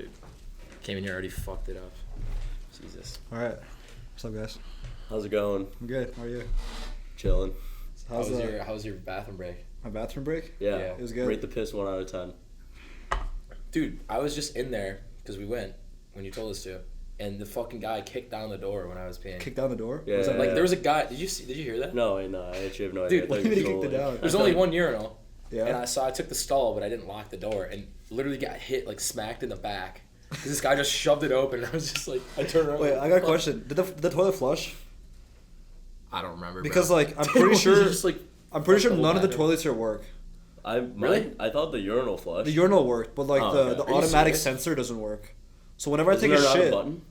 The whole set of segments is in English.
dude. Came in here already fucked it up. Jesus. All right. What's up, guys? How's it going? I'm good. How are you? Chilling. How was your bathroom break? My bathroom break? Yeah. It was good. Rate the piss 1 out of 10. Dude, I was just in there because we went when you told us to, and the fucking guy kicked down the door when I was peeing. Kicked down the door? Yeah. Like there was a guy. Did you hear that? No, I actually have no Dude, idea. what do you mean he kicked it down? There's only one urinal. Yeah. And I took the stall, but I didn't lock the door, and literally got hit, like smacked in the back. Because this guy just shoved it open, and I was just like, I turned around. Wait, I got a question. Did the toilet flush? I don't remember. Because bro. like I'm pretty sure Just, like, I'm pretty sure the whole none of the bathroom. toilets here work. Really? I thought the urinal flushed. The urinal worked, but like Oh, the okay. Are you automatic serious? sensor doesn't work. So whenever I Isn't take a there not shit, a button?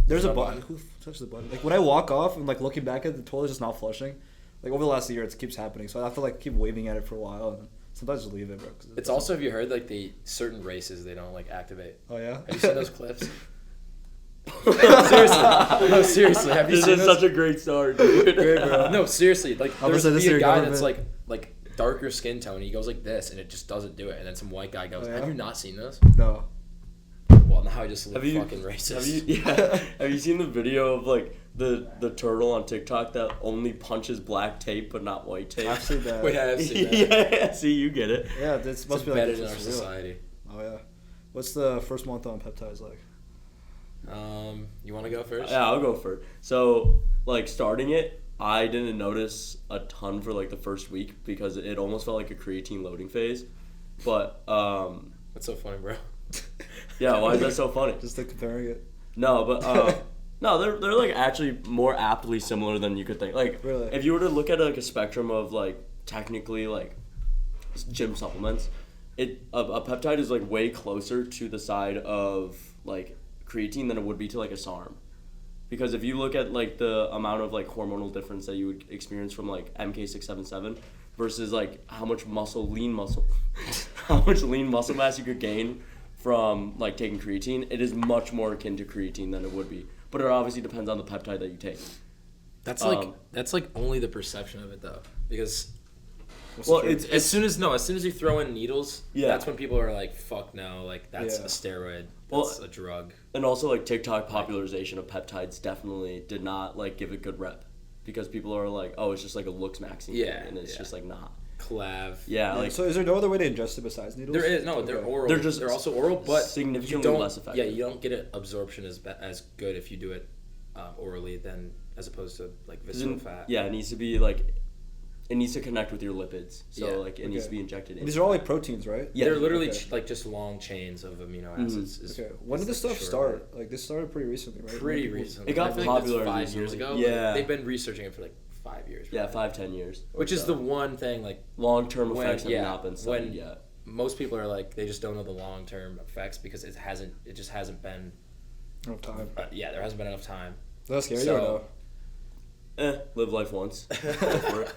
there's a There's no button. Who touched the button? Like when I walk off and like looking back at the toilet, just not flushing. Like over the last year, it keeps happening. So I have to like keep waving at it for a while, and sometimes just leave it, bro. It's also, have you heard, like, certain races, they don't, like, activate. Oh yeah. Have you seen those clips? Seriously. No, seriously. Have you This seen is those? such a great start, dude. Great, bro. No, seriously. Like, I'm there's gonna say be this a to your guy that's, government. like darker skin tone. He goes like this, and it just doesn't do it. And then some white guy goes, Oh, yeah? have you not seen those? No. Well, now I just look Have you- fucking racist. Have you seen the video of like the turtle on TikTok that only punches black tape but not white tape? I've seen that. Wait, I have seen that. Yeah, see, you get it. Yeah, this It's must be like embedded in this our is real. society. Oh yeah. What's the first month on Peptides like? You want to go first? Yeah, I'll go first. So, like, starting it, I didn't notice a ton for, like, the first week because it almost felt like a creatine loading phase. But, That's so funny, bro. yeah, why is that so funny? Just like comparing it. No, but, no, they're, like, actually more aptly similar than you could think. Like, Really? if you were to look at, like, a spectrum of, like, technically, like, gym supplements, a peptide is, like, way closer to the side of, like, creatine than it would be to like a SARM, because if you look at like the amount of like hormonal difference that you would experience from like MK677 versus like how much lean muscle mass you could gain from like taking creatine, it is much more akin to creatine than it would be. But it obviously depends on the peptide that you take. That's like only the perception of it though, because Well, it's as soon as you throw in needles, Yeah. that's when people are like, fuck no, like that's Yeah. a steroid, Well, that's a drug. And also like TikTok popularization of peptides definitely did not like give it good rep, because people are like, oh, it's just like a looks maxing Yeah, thing, and it's yeah. just like not. Collab. Yeah, like So is there no other way to ingest it besides needles? There is they're Okay. oral. They're also oral, but significantly you don't, less effective. Yeah, you don't get it absorption as good if you do it orally than as opposed to like visceral fat. Yeah, it needs to be like, it needs to connect with your lipids. So Yeah. like it needs to be injected in. These are all like proteins, right? Yeah. They're literally Okay. like just long chains of amino acids. is- Okay. When did is this the stuff short start? Like this started pretty recently, right? Pretty When people- recently. It got I feel like that's popular 5 years recently. ago. Yeah. They've been researching it for like 5 years. Yeah, probably. 5-10 years. Which is the one thing like Long-term when- effects have yeah, not been studied when- yet. most people are like they just don't know the long term effects because it just hasn't been. I don't have time. Yeah, there hasn't been enough time. Does that scare you So- or no? Live life once. Go for it.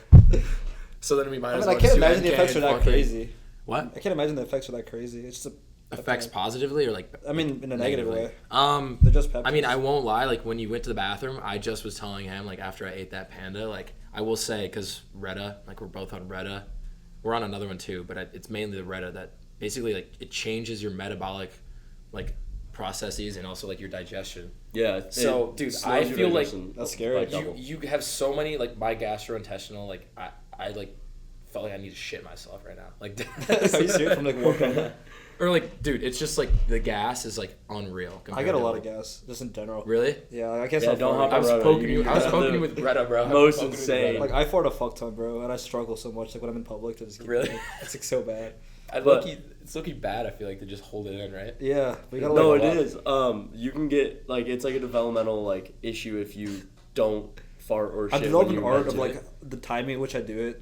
So then we might. I as mean, I well can't do imagine the NK effects are and that fucking- crazy. What I can't imagine the effects are that crazy. It's just affects positively or like? I mean, in a negative way. Negatively? They're just peptides. I mean, I won't lie. Like when you went to the bathroom, I just was telling him like after I ate that panda, like I will say because Reta, like we're both on Reta, we're on another one too, but it's mainly the Reta that basically like it changes your metabolic, like processes and also like your digestion. Yeah. So, it dude, slows I your feel like digestion That's scary. by double. You have so many like my gastrointestinal like I like felt like I need to shit myself right now. Like Are you serious? From like working. or like dude, it's just like the gas is like unreal. I get a lot of gas. gas, just in general. Really? Yeah, I guess Yeah, I'll don't fart. hop I was Reta, poking you you. I was have poking the you with Reta, bro. I was most poking you with insane. Reta. Like I fart a fuck ton, bro, and I struggle so much. Like when I'm in public to just keep Really? it. It's like so bad. It's looking bad. I feel like to just hold it in, right? Yeah, but you gotta No, like, it is. You can get like it's like a developmental like issue if you don't fart or shit. I've developed when an you art of meditate. like the timing at which I do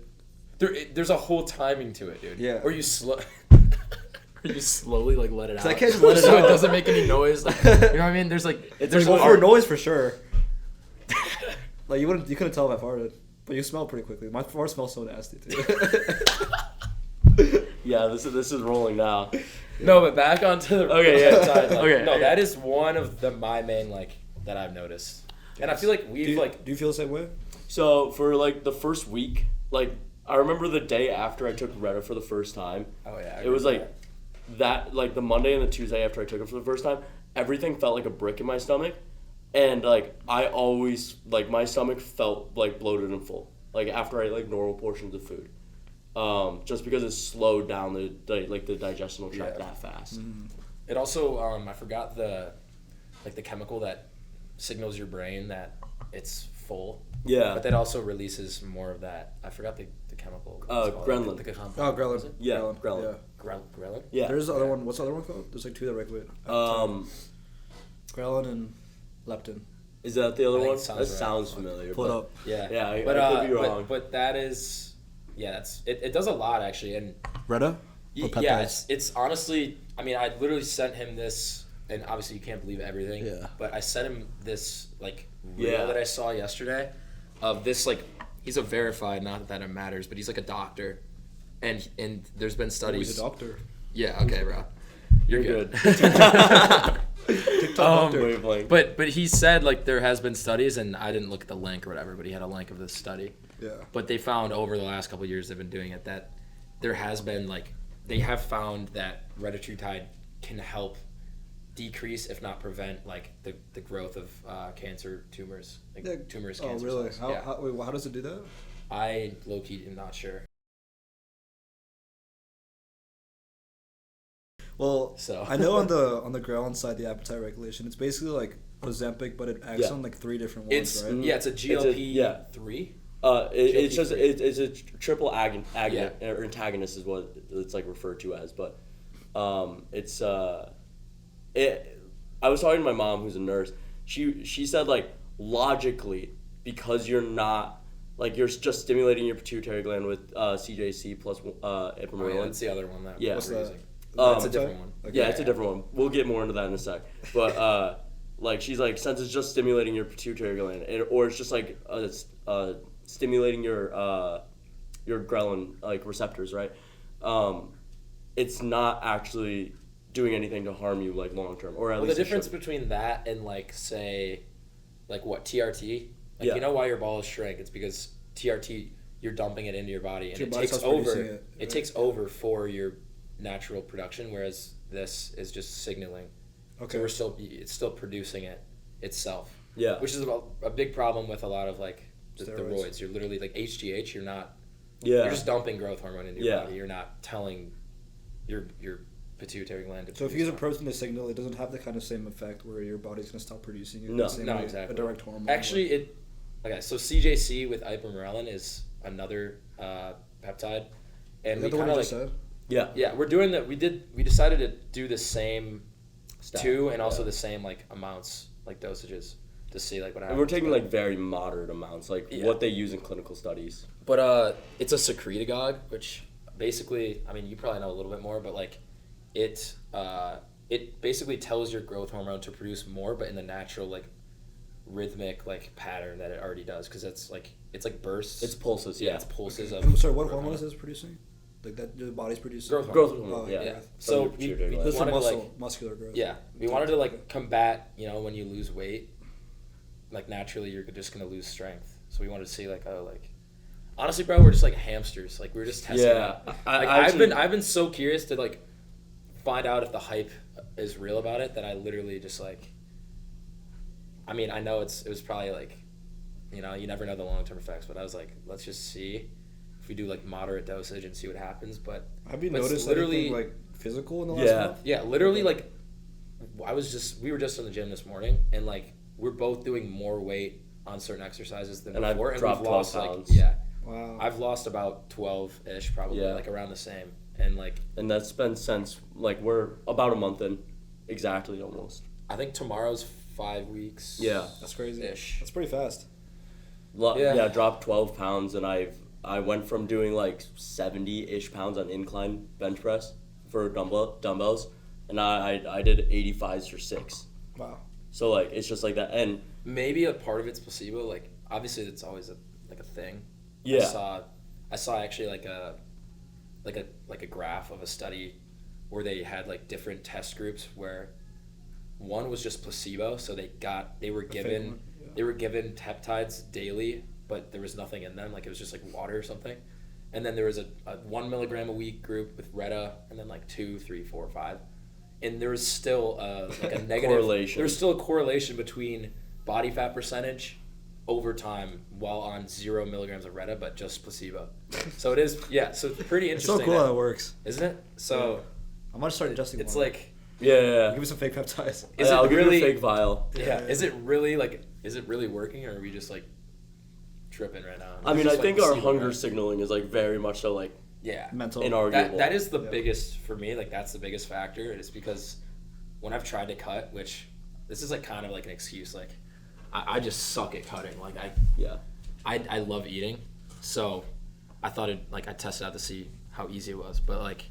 it. There's a whole timing to it, dude. Yeah. Or you slowly like let it out. 'Cause I can't just let it so out. it doesn't make any noise. Like, you know what I mean? There's like there's Well, art. for noise for sure. Like you couldn't tell if I farted, but you smell pretty quickly. My fart smells so nasty too. Yeah, this is rolling now. No, but back onto the Okay, yeah. side, like, Okay, no, okay. that is one of my main like that I've noticed, and I feel like we've do you feel the same way? So for like the first week, like I remember the day after I took Reta for the first time. oh yeah, I It was remember like that like the Monday and the Tuesday after I took it for the first time, everything felt like a brick in my stomach, and like I always like my stomach felt like bloated and full like after I ate like normal portions of food, just because it slowed down the digestional tract that fast. It also I forgot the chemical that signals your brain that it's full. Yeah. But that also releases more of that. I forgot the chemical. Ghrelin. Ghrelin. Yeah, Ghrelin. ghrelin. Ghrelin? Yeah. There's the other one. What's the other one called? There's like two that regulate. Ghrelin and leptin. Is that the other I think one? it sounds That right. sounds familiar. Pull it but- up. Yeah. Yeah, I could be wrong. But that is, yeah, that's it does a lot actually, and Reta? yeah, it's honestly, I mean, I literally sent him this, and obviously you can't believe everything. Yeah. But I sent him this reel Yeah. that I saw yesterday, of this he's a verified, not that it matters, but he's like a doctor, and there's been studies. He's a doctor. Yeah. Okay, bro. You're good. Wavelength. But he said there has been studies, and I didn't look at the link or whatever, but he had a link of this study. Yeah. But they found over the last couple of years they've been doing it that there has been they have found that retatrutide can help decrease, if not prevent, the growth of cancer tumors, tumors, Oh, cancer really? cells. How does it do that? I low-key am not sure. Well, So. I know on the ghrelin side, the appetite regulation, it's basically like Ozempic, but it acts on three different ones, It's right? it's a GLP-3. It's just GLP-3. it's a triple agonist Yeah. or antagonist is what it's referred to as, but it's I was talking to my mom who's a nurse. She said logically, because you're not you're just stimulating your pituitary gland with CJC plus ipamorelin. Oh, yeah, that's the other one that Yeah. we're What's using. that? That's a different one. Okay. Yeah, it's a different one. We'll get more into that in a sec. But she's since it's just stimulating your pituitary gland, or it's just stimulating your ghrelin receptors, right? It's not actually doing anything to harm you long term, or at Well, least the difference between that and say what TRT, Yeah. you know why your balls shrink? It's because TRT, you're dumping it into your body, and Your it body takes starts producing over. it, It right? takes over for your natural production, whereas this is just signaling. Okay. So it's still producing it itself. Yeah. Which is a big problem with a lot of the Steroids. roids. You're literally HGH. You're not. Yeah. You're just dumping growth hormone into your Yeah. body. You're not telling your pituitary gland to. So if you produce use a hormone. protein to signal, it doesn't have the kind of same effect where your body's gonna stop producing it. No. the same No, way exactly. A direct hormone. Actually, so CJC with ipamorelin is another peptide, and Is we that the one kind you of just said? Yeah. we're doing that. We decided to do the same Stack, two, and also yeah. the same amounts, dosages, to see what happens. And we're taking But- very moderate amounts, Yeah. what they use in clinical studies. But it's a secretagogue, which basically, I mean, you probably know a little bit more, but it basically tells your growth hormone to produce more, but in the natural rhythmic pattern that it already does, because it's bursts. It's pulses, yeah. It's pulses of. I'm sorry, what growth hormone is this producing? That your body's producing? Growth Growth hormone. hormone, Oh, yeah. Yeah. From So your we pituitary gland. This is for wanted to muscular growth. yeah, we wanted to combat when you lose weight, naturally you're just gonna lose strength. So we wanted to see honestly, bro, we're just hamsters. We were just testing. Yeah. it. I've I've been so curious to find out if the hype is real about it that I literally just I mean, I know it was probably you never know the long-term effects, but I was let's just see if we do moderate dosage and see what happens. But Have you but it's noticed literally anything physical in the last Yeah. month? yeah, literally we were just in the gym this morning, and we're both doing more weight on certain exercises than And I've before, and dropped we've lost 12 pounds. yeah, Wow. I've lost about 12-ish probably, Yeah. around the same, and And that's been since, we're about a month in. Exactly, almost. I think tomorrow's 5 weeks. Yeah. That's crazy. Ish. That's pretty fast. Yeah. Dropped 12 pounds, and I went from doing 70-ish pounds on incline bench press for dumbbells, and I did 85s for 6. Wow. So it's just that, and Maybe a part of it's placebo. Obviously, it's always a thing. yeah, I saw actually a graph of a study where they had different test groups where one was just placebo, so they were given one, yeah. they were given peptides daily, but there was nothing in them. It was just water or something. and then there was a 1 milligram a week group with Reta, and then like 2, 3, 4, 5, and there was still like a negative correlation. There was still a correlation between body fat percentage over time while on 0 milligrams of Reta, but just placebo. So it is, yeah. So it's pretty It's interesting. so cool how it works. Isn't it? So I might start adjusting. it's more. like, Yeah. Give me some fake peptides. is I'll it give really you a fake vial. Yeah. Is it really working, or are we just like tripping right now? I mean, It's I just, think like, our placebo, hunger right? signaling is like very much so like Yeah. Mental. inarguable. That is the Yeah. biggest for me. Like that's the biggest factor. It's because when I've tried to cut, which this is like kind of like an excuse. Like I just suck at cutting. Like Yeah. I love eating, so I thought I tested out to see how easy it was. But like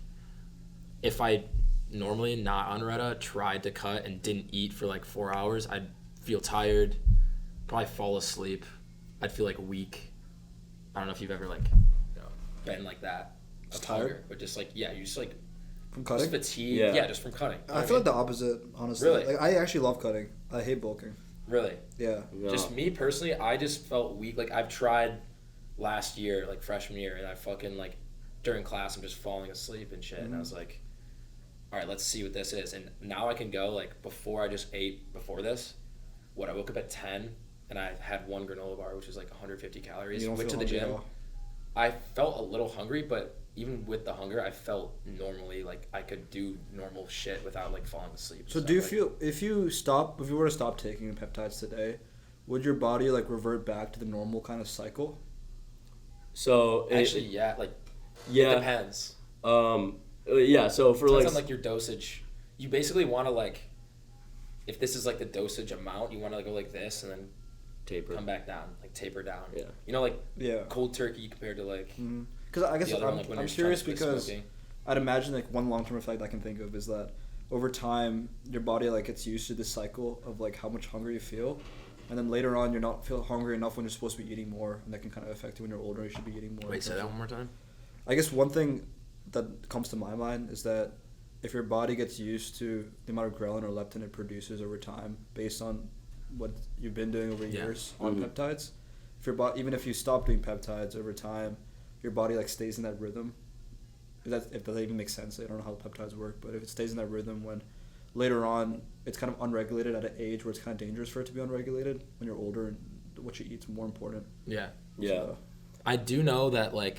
if I normally not on Reta tried to cut and didn't eat for like 4 hours, I'd feel tired, probably fall asleep. I'd feel like weak. I don't know if you've ever been like that. Just of hunger, tired? but just like you're just like From just cutting? fatigued. Yeah. Yeah, just from cutting. I feel like the opposite, honestly. Really? Like, I actually love cutting. I hate bulking. Really. Yeah. No. Just me personally, I just felt weak. Like I've tried last year, like freshman year, and I fucking like during class I'm just falling asleep and shit. And I was like, all right, let's see what this is. And now I can go like before I just ate before this. I woke up at 10 and I had one granola bar, which was like 150 calories. You don't Went to feel the hungry at gym. all. I felt a little hungry, but even with the hunger, I felt normally like I could do normal shit without like falling asleep. So and do you stuff. feel if you were to stop taking peptides today, would your body like revert back to the normal kind of cycle? So Actually, yeah, like yeah. it depends. Yeah. So for Depends like on like your dosage. You basically want to like, if this is like the dosage amount, you want to go like this and then taper. come back down, like taper down. Yeah. You know, like Yeah. cold turkey compared to like Because I guess the other one, like when I'm you're curious trying to quit because smoking. I'd imagine like one long-term effect I can think of is that over time your body like gets used to this cycle of like how much hunger you feel, and then later on you're not feel hungry enough when you're supposed to be eating more, and that can kind of affect you when you're older. You should be eating more. Wait, say that one more time. I guess one thing that comes to my mind is that if your body gets used to the amount of ghrelin or leptin it produces over time based on what you've been doing over years on peptides, if your body, even if you stop doing peptides over time, your body like stays in that rhythm. If that even makes sense, I don't know how peptides work, but if it stays in that rhythm when later on it's kind of unregulated at an age where it's kind of dangerous for it to be unregulated when you're older and what you eat's more important. Yeah. Yeah. So, I do know that like,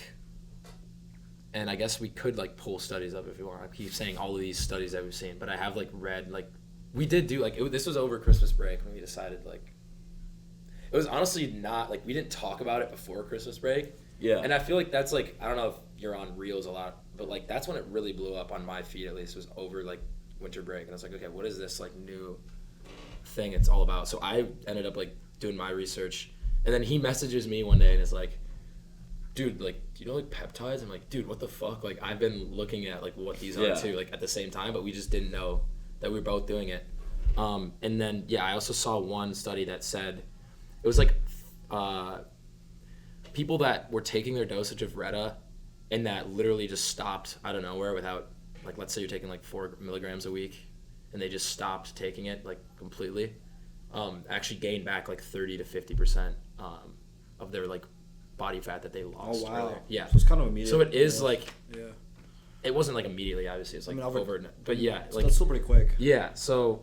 and I guess we could like pull studies up if you want. I keep saying all of these studies that we've seen, but I have like read like we did do like this was over Christmas break when we decided like it was honestly not like we didn't talk about it before Christmas break. Yeah. And I feel like that's like I don't know if you're on Reels a lot, but like that's when it really blew up on my feed at least was over like winter break, and I was like, okay, what is this like new thing it's all about? So I ended up like doing my research, and then he messages me one day and is like, dude, like, do you know like peptides? I'm like, dude, what the fuck? Like, I've been looking at like what these are too, like at the same time, but we just didn't know that we were both doing it. And then I also saw one study that said it was like people that were taking their dosage of Reta and that literally just stopped out of nowhere without, like, let's say you're taking like 4 milligrams a week and they just stopped taking it like completely, actually gained back like 30 to 50% of their like body fat that they lost. oh wow. earlier. Yeah. So it's kind of immediate. So it is like, Yeah. it wasn't like immediately, obviously. It's like I mean, over, but yeah, So like that's still pretty quick. yeah. So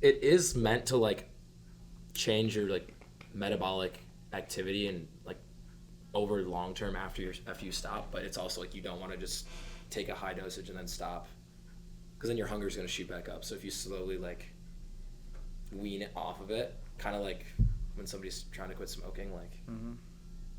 it is meant to like change your like metabolic activity and like over long term after you stop, but it's also like you don't want to just take a high dosage and then stop, because then your hunger is going to shoot back up. So if you slowly like wean it off of it, kind of like when somebody's trying to quit smoking, like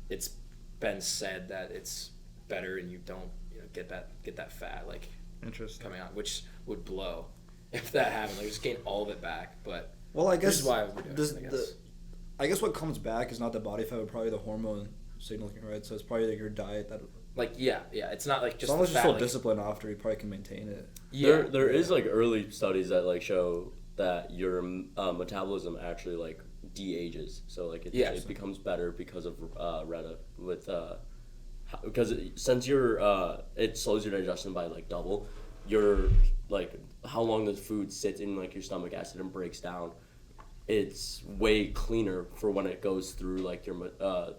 it's been said that it's better and you don't get that fat like Interesting. coming out, which would blow if that happened. Like just gain all of it back, but Well, I this guess is why we're doing it, I guess what comes back is not the body fat, but probably the hormone signaling, right? So it's probably like your diet that. like yeah, it's not like just As long as the you're fat, still like, disciplined after, you probably can maintain it. yeah, There is like early studies that like show that your metabolism actually like de-ages, so like it becomes better because of Reta with because since it slows your digestion by like double, your like how long the food sits in like your stomach acid and breaks down, it's way cleaner for when it goes through like your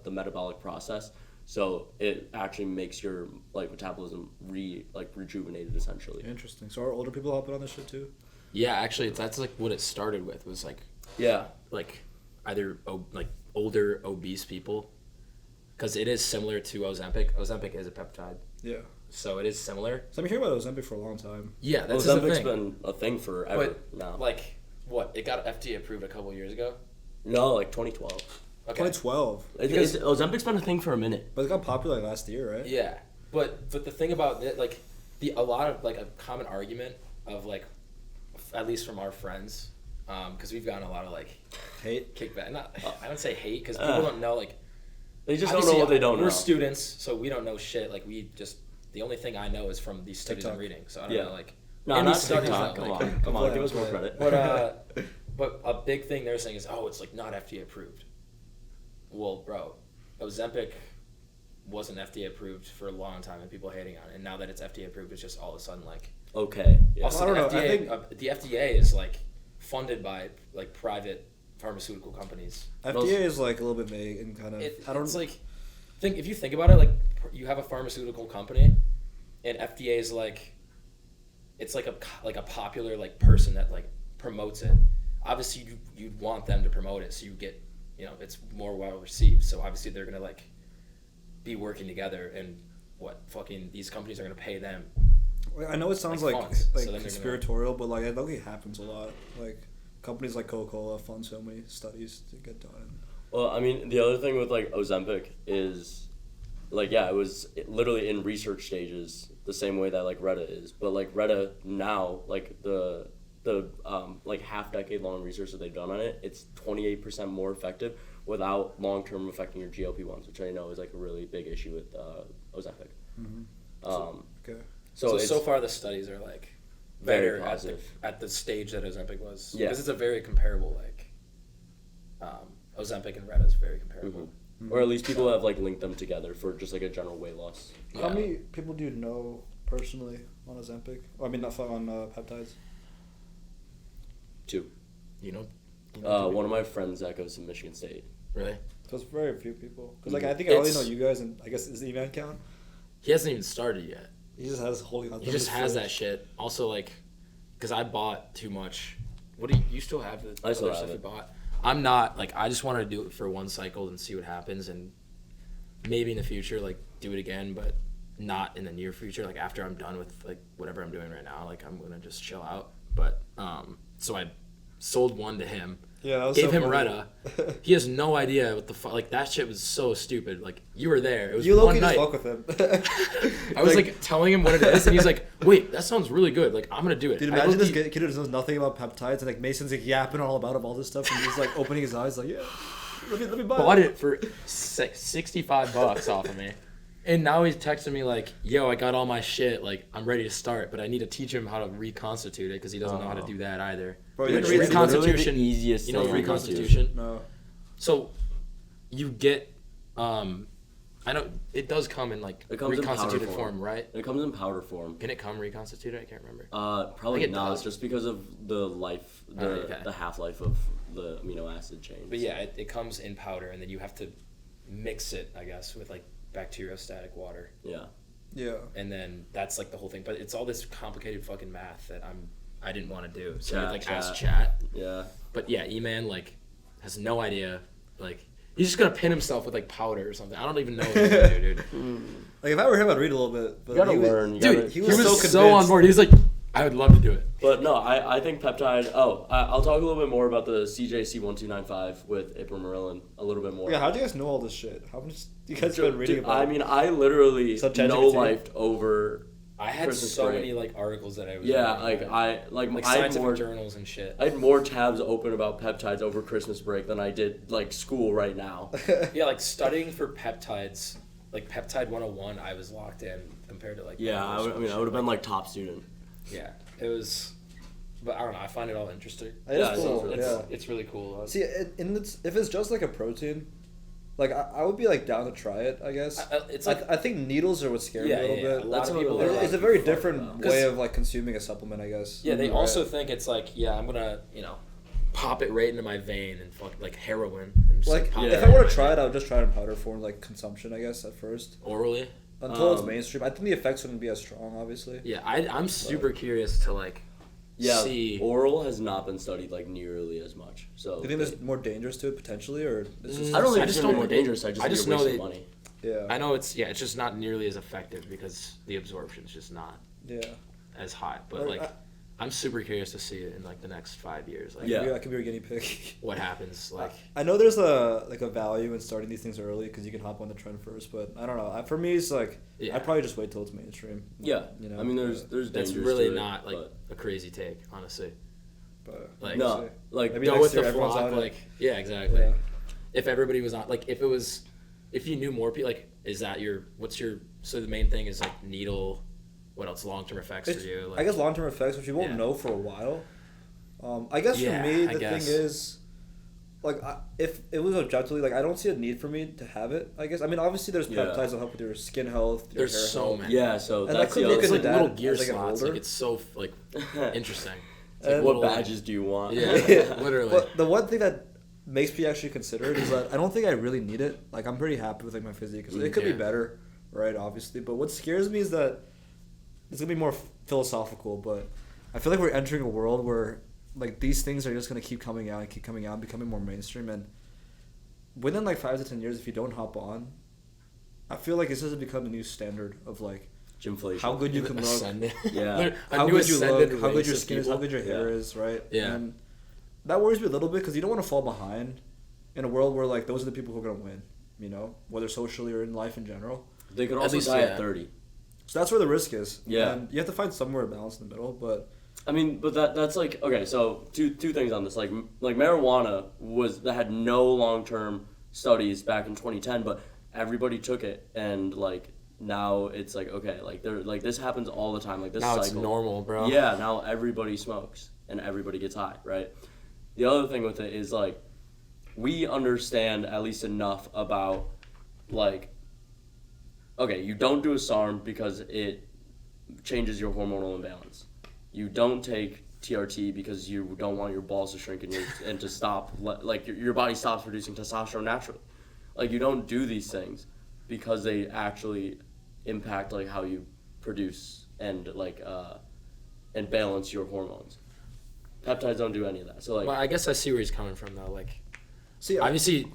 the metabolic process. So it actually makes your like metabolism rejuvenated essentially. Interesting. So are older people hopping on this shit too? Yeah, actually, that's like what it started with. Was like Yeah. like either like older obese people, because it is similar to Ozempic. Ozempic is a peptide, Yeah. so it is similar. So I've been hearing about Ozempic for a long time. Yeah, that's the Ozempic's thing. been a thing forever But now. like what? It got FDA approved a couple years ago. No, like 2012. Okay. 2012. Ozempic's been a thing for a minute. But it got popular like last year, right? Yeah, but the thing about it, like a lot of like a common argument of like, at least from our friends, because we've gotten a lot of like Hate. kickback. Not I don't say hate because people don't know like. They just don't Obviously, know what they don't know. We're students, so we don't know shit. Like the only thing I know is from these studies I'm TikTok. reading. So I don't know like. No, in not these studies TikTok. that, Come like- on, come on, give us more But- credit. But a big thing they're saying is, oh, it's like not FDA approved. Well, bro, Ozempic wasn't FDA approved for a long time, and people hating on it. And now that it's FDA approved, it's just all of a sudden like. Okay. Yeah. Also, I don't know, FDA, I think- the FDA is like funded by like private pharmaceutical companies. FDA is like a little bit vague and kind of. It's like, if you think about it, like you have a pharmaceutical company, and FDA is like, it's like a popular like person that like promotes it. Obviously, you'd want them to promote it, so you get, it's more well received. So obviously, they're gonna like be working together, and these companies are gonna pay them. I know it sounds like like funds, so then they're conspiratorial, but like I think it happens a lot. Like companies like Coca-Cola fund so many studies to get done. Well, I mean, the other thing with like Ozempic is, like, yeah, it was literally in research stages, the same way that like Reta is. But like Reta now, like the like half-decade long research that they've done on it, it's 28% more effective without long-term affecting your GLP-1s, which I know is like a really big issue with Ozempic. Okay. So far the studies are like Very better positive. at the stage that Ozempic was. Yeah. Because it's a very comparable like Ozempic and Reta is very comparable. or at least people have like linked them together for just like a general weight loss. How many people do you know personally on Ozempic? Or, I mean, not on peptides. 2. You know One of my friends that goes to Michigan State. really? So it's very few people. Because like Mhm. I think I only know It's- you guys, and I guess is the event count. He hasn't even started yet. He just has holding on. He just has that shit. Also, like, because I bought too much. What do you still have the I still other have stuff you it. bought? I'm not like I just wanted to do it for one cycle and see what happens, and maybe in the future like do it again, but not in the near future. Like after I'm done with like whatever I'm doing right now, like I'm gonna just chill out. But so I sold one to him. Yeah, that was Gave so him funny. Reta. He has no idea what the fuck. Like that shit was so stupid. Like you were there. It was You one low-key just night. fuck with him. I was like telling him what it is, and he's like, "Wait, that sounds really good. Like I'm gonna do it." Dude, I imagine this looked- kid who knows nothing about peptides, and like Mason's like yapping all about all this stuff, and he's like opening his eyes, like, yeah, let me buy bought it for $65 off of me. And now he's texting me like, yo, I got all my shit. Like, I'm ready to start, but I need to teach him how to reconstitute it because he doesn't know how to do that either. Bro, Which you didn't read it. Literally reconstitution, the easiest you know, thing you can do. reconstitution. No. So, you get, I know it does come in like It comes in powder reconstituted form. form, right? It comes in powder form. Can it come reconstituted? I can't remember. Probably think it not, does. just because of the life, Okay. the half-life of the amino acid chain. But yeah, it comes in powder, and then you have to mix it, I guess, with like bacteriostatic water. Yeah. Yeah. And then that's like the whole thing. But it's all this complicated fucking math that I didn't want to do. So I like asked chat. Yeah. But yeah, E-Man like has no idea. Like he's just gonna pin himself with like powder or something. I don't even know what he's gonna do, dude. Like if I were him, I'd read a little bit. But You gotta he was- learn. You Dude, gotta, he he was was, so so on convinced. board. He's like, I would love to do it. But no, I think peptide. I'll talk a little bit more about the CJC1295 with ipamorelin a little bit more. Yeah, how do you guys know all this shit? How much you guys been reading Dude, about? I mean, I literally So ChatGPT? no-lifed over. I had Christmas so break. many like articles that I was Yeah, reading, like like I had scientific more. journals and shit. I had more tabs open about peptides over Christmas break than I did like school right now. Yeah, like studying for peptides, like Peptide 101, I was locked in compared to like Yeah, I would have been like top student. Yeah, it was, but I don't know. I find it all interesting. It is Yeah, it cool. sounds really Yeah. It's really cool. See, if it's just like a protein, like I would be like down to try it. I guess. It's like I think needles are what scare me Yeah, a little yeah, bit. a lot of people It's are a very fucked different up. way of like consuming a supplement, I guess. yeah, they Right. also think it's like I'm gonna pop it right into my vein and fuck like heroin. And just, Like, pop if it I right were in to my try vein. it, I would just try it in powder form, like consumption, I guess, at first. Orally. Until it's mainstream. I think the effects wouldn't be as strong, obviously. Yeah, I'm super curious to like see. Oral has not been studied like nearly as much. So Do you think there's more dangers to it potentially, or it's just I don't think I it's just gonna be don't- more dangerous. I just know know that- money. yeah. I know it's just not nearly as effective because the absorption's just not Yeah. as high. But Or, like, I'm super curious to see it in like the next 5 years. Like, Yeah. I could be your guinea pig. what happens? Like, I know there's a value in starting these things early because you can hop on the trend first, but I don't know. For me, it's like Yeah. I'd probably just wait till it's mainstream. Yeah, You know, I mean, there's that's dangers really to it, not like but- a crazy take, honestly. But Like, no, see. like Maybe go next with the year everyone's flock. on it. Like, yeah, exactly. Yeah. If everybody was on, like, if you knew more people, like, is that so the main thing is like needle. What else? Long-term effects for you? Like, I guess long-term effects, which you won't Yeah. know for a while. I guess Yeah, for me, I the guess. thing is, like, if it was objectively, like, I don't see a need for me to have it. I guess. I mean, obviously, there's Yeah. peptides that help with your skin health. Your there's hair so health. many. Yeah, so And I that's could the look other It's into like that little gear as I get slots. older. Like, it's so like interesting. It's And- What little, badges do you want? Yeah, literally. But the one thing that makes me actually consider it is that I don't think I really need it. Like, I'm pretty happy with like my physique. 'Cause it could be Yeah. better, right? Obviously, but what scares me is that it's gonna be more philosophical. But I feel like we're entering a world where like these things are just gonna keep coming out and becoming more mainstream. And within like 5 to 10 years, if you don't hop on, I feel like it's just become the new standard of like Gymflation. how good you can look, Yeah. how good you look, how good your skin is, how people. good your hair is, right? Yeah. And that worries me a little bit because you don't want to fall behind in a world where like those are the people who are gonna win, you know, whether socially or in life in general. They could At also least, die yeah. at 30. So that's where the risk is. Yeah. And you have to find somewhere balance in the middle, but I mean, but that's like okay. So two things on this. Like marijuana that had no long-term studies back in 2010, but everybody took it, and like now it's like okay, like they're like this happens all the time. Like this now cycle. it's normal, bro. Yeah, now everybody smokes and everybody gets high, right? The other thing with it is like we understand at least enough about like okay, you don't do a SARM because it changes your hormonal imbalance. You don't take TRT because you don't want your balls to shrink and to stop like your body stops producing testosterone naturally. Like you don't do these things because they actually impact like how you produce and like and balance your hormones. Peptides don't do any of that. So like Well, I guess I see where he's coming from though. Like, see, obviously,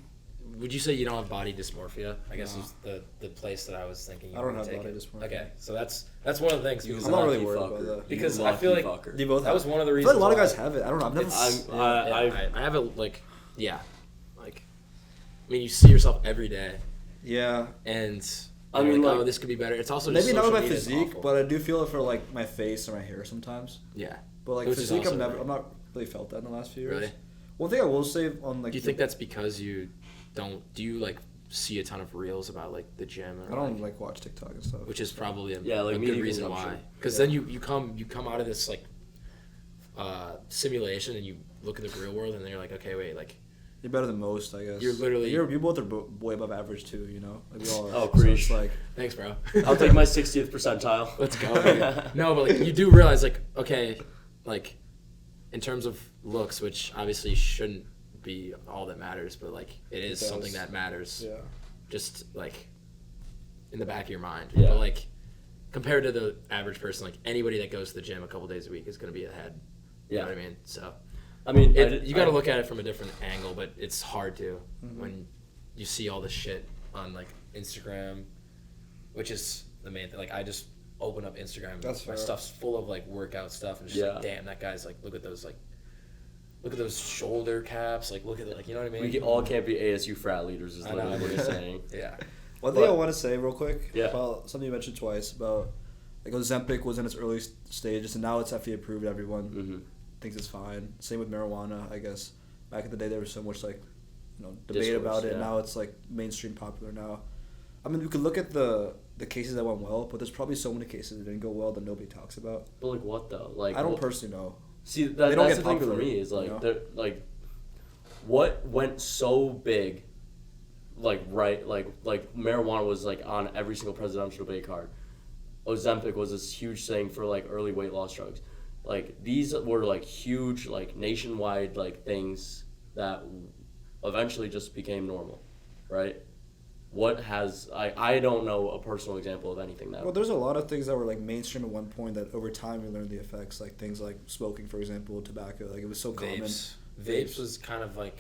would you say you don't have body dysmorphia? I guess No. is the place that I was thinking. I don't have take body it. dysmorphia. Okay, so that's one of the things. Because I'm not really lucky worried fucker. about that. Because You I feel lucky like- fucker. do you both? that was one of the I feel reasons. like a lot of why- guys have it. I don't know. I've never. I have a like, yeah, like, I mean, you see yourself every day, Yeah. and I you're mean, like, oh, like- this could be better. It's also Maybe just not with my social media is physique, awful. but I do feel it for like my face or my hair sometimes. yeah. But like Which is physique, also I'm not really felt that in the last few years. Really? One thing I will say on like Do you think that's because you don't? Do you like see a ton of reels about like the gym? Or, I don't like watch TikTok and stuff. which is probably a, Yeah, like a media good reason consumption. why. Because then you come out of this like simulation and you look at the real world and then you're like, okay, wait, like You're better than most, I guess. You're literally- you both are way above average too. You know, like we all are. Oh, So preach. it's like thanks, bro. I'll take my 60th percentile. Let's go. Baby. No, but like you do realize like okay, like in terms of looks, which obviously shouldn't be all that matters, but like it is does. something that matters. yeah. Just like in the back of your mind. Yeah. But like compared to the average person, like anybody that goes to the gym a couple days a week is going to be ahead. You Yeah. know what I mean? So I mean, you got to look at it from a different angle, but it's hard to when you see all this shit on like Instagram, which is the main thing. Like I just open up Instagram, That's my fair. stuff's full of like workout stuff, and it's just Yeah. like, damn, that guy's like, look at those shoulder caps, like look at it, like you know what I mean? We all can't be ASU frat leaders, is I know. literally what you're saying. Yeah. One thing I But- want to say real quick Yeah. about something you mentioned twice about like Ozempic was in its early stages and now it's FDA approved. Everyone Mm-hmm. thinks it's fine. Same with marijuana, I guess. Back in the day, there was so much like, debate Discourse, about it. yeah. Now it's like mainstream popular now. I mean, we could look at the cases that went well, but there's probably so many cases that didn't go well that nobody talks about. But like what though? Like I don't what- personally know. See, They that's don't the get thing for popular, me is like, you know? they're like, what went so big, like marijuana was like on every single presidential debate card. Ozempic was this huge thing for like early weight loss drugs. like these were like huge, like nationwide, like things that eventually just became normal, right? What has I don't know a personal example of anything that. Well, there's a lot of things that were like mainstream at one point that over time we learned the effects, like things like smoking, for example, tobacco. Like it was so common. Vapes was kind of like.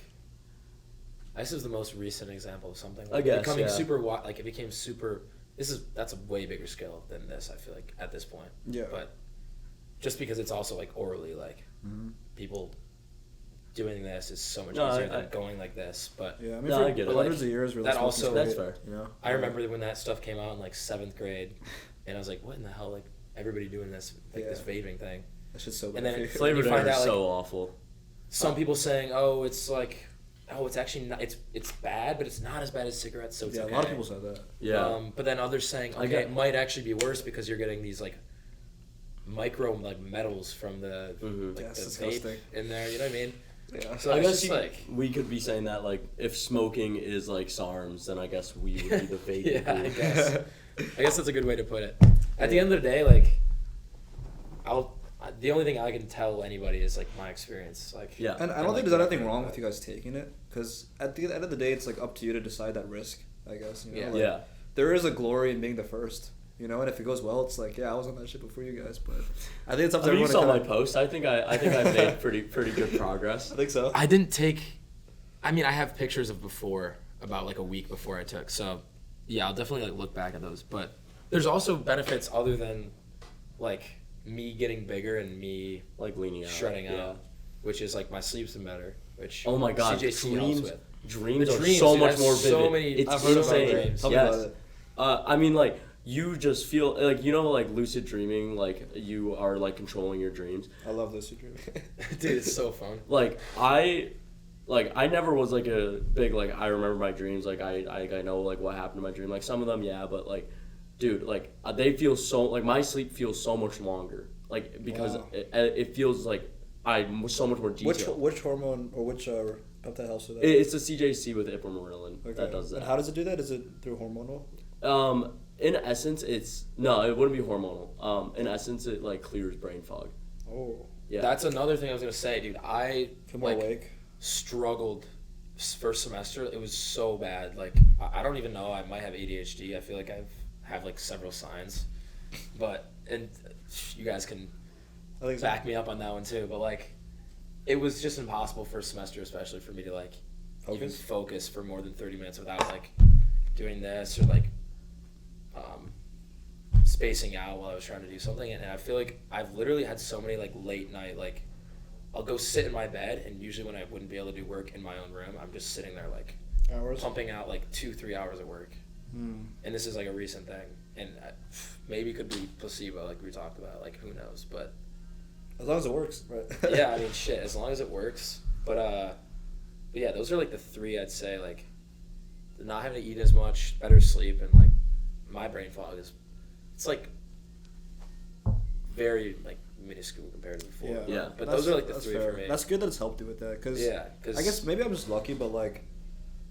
This is the most recent example of something. I guess, becoming yeah. super. Like it became super. That's a way bigger scale than this. I feel like at this point. Yeah. But just because it's also like orally, like people doing this is so much easier than going like this. But Yeah, I mean, I get it. hundreds of years, we're that like also- smoking That's straight, fair. You know, I remember when that stuff came out in like 7th grade, and I was like, "What in the hell?" Like everybody doing this, like this vaping thing. that shit's so bad. And then for you. it- Flavor you find Day is out, so awful. Some people saying, "Oh, it's like, it's actually not. It's bad, but it's not as bad as cigarettes, so it's yeah, okay." a lot of people said that. Yeah. But then others saying, I "Okay, get- it might actually be worse because you're getting these like micro like metals from the like Yeah, it's the vape disgusting. in there." You know what I mean? Yeah. So I it's guess just like. we could be saying that like if smoking is like SARMs, then I guess we would be the fake. Yeah, I guess. I guess that's a good way to put it. At the end of the day, like, the only thing I can tell anybody is like my experience. Like, Yeah. And I don't think there's anything wrong with you guys taking it, because at the end of the day, it's like up to you to decide that risk. I guess. You know? Yeah. Like, Yeah. There is a glory in being the first. You know, and if it goes well, it's like, yeah, I was on that shit before you guys, but I think it's up to I mean, you everyone. saw to my kinda, post. I think I made pretty good progress. I think so. I didn't take. I mean, I have pictures of before, about like a week before I took. So, yeah, I'll definitely like look back at those. But there's also benefits other than, like, me getting bigger and me Like leaning out. shredding yeah. out, which is like my sleep's been better. Which Oh my God, CJC helps dreams. with. Dreams The are dreams, so dude, much I have more vivid. so many- It's I've heard about insane. dreams. Tell me Yes. about it. I mean, like you just feel like like lucid dreaming, like you are like controlling your dreams. I love this dream. Dude, it's so fun. Like I never was like a big like I remember my dreams. Like I know like what happened in my dream. Like some of them, yeah, but like, dude, like they feel so like my sleep feels so much longer. Like because Wow. it feels like I'm so much more detailed. Which hormone or which peptide helps with that? It's the CJC with ipamorelin that does that. And how does it do that? Is it through hormonal? In essence, it wouldn't be hormonal. In essence, it like clears brain fog. Oh, Yeah. That's another thing I was gonna say, dude. I feel more like awake. struggled first semester. It was so bad. Like I don't even know. I might have ADHD. I feel like I have like several signs, and you guys can I think so. back me up on that one too. But like, it was just impossible first semester, especially for me to like even Focus? focus for more than 30 minutes without like doing this or like spacing out while I was trying to do something. And I feel like I've literally had so many like late night, like I'll go sit in my bed, and usually when I wouldn't be able to do work in my own room, I'm just sitting there like Hours. pumping out like 2-3 hours of work. And this is like a recent thing, and maybe it could be placebo, like we talked about. Like who knows? But As long as it works, right? yeah, I mean, shit, as long as it works. But yeah, those are like the three I'd say. Like not having to eat as much, better sleep, and like my brain fog it's like very like minuscule compared to before. Yeah. Yeah. But those are like the that's three fair. for me. That's good that it's helped you with that, because Yeah, 'cause- I guess maybe I'm just lucky, but like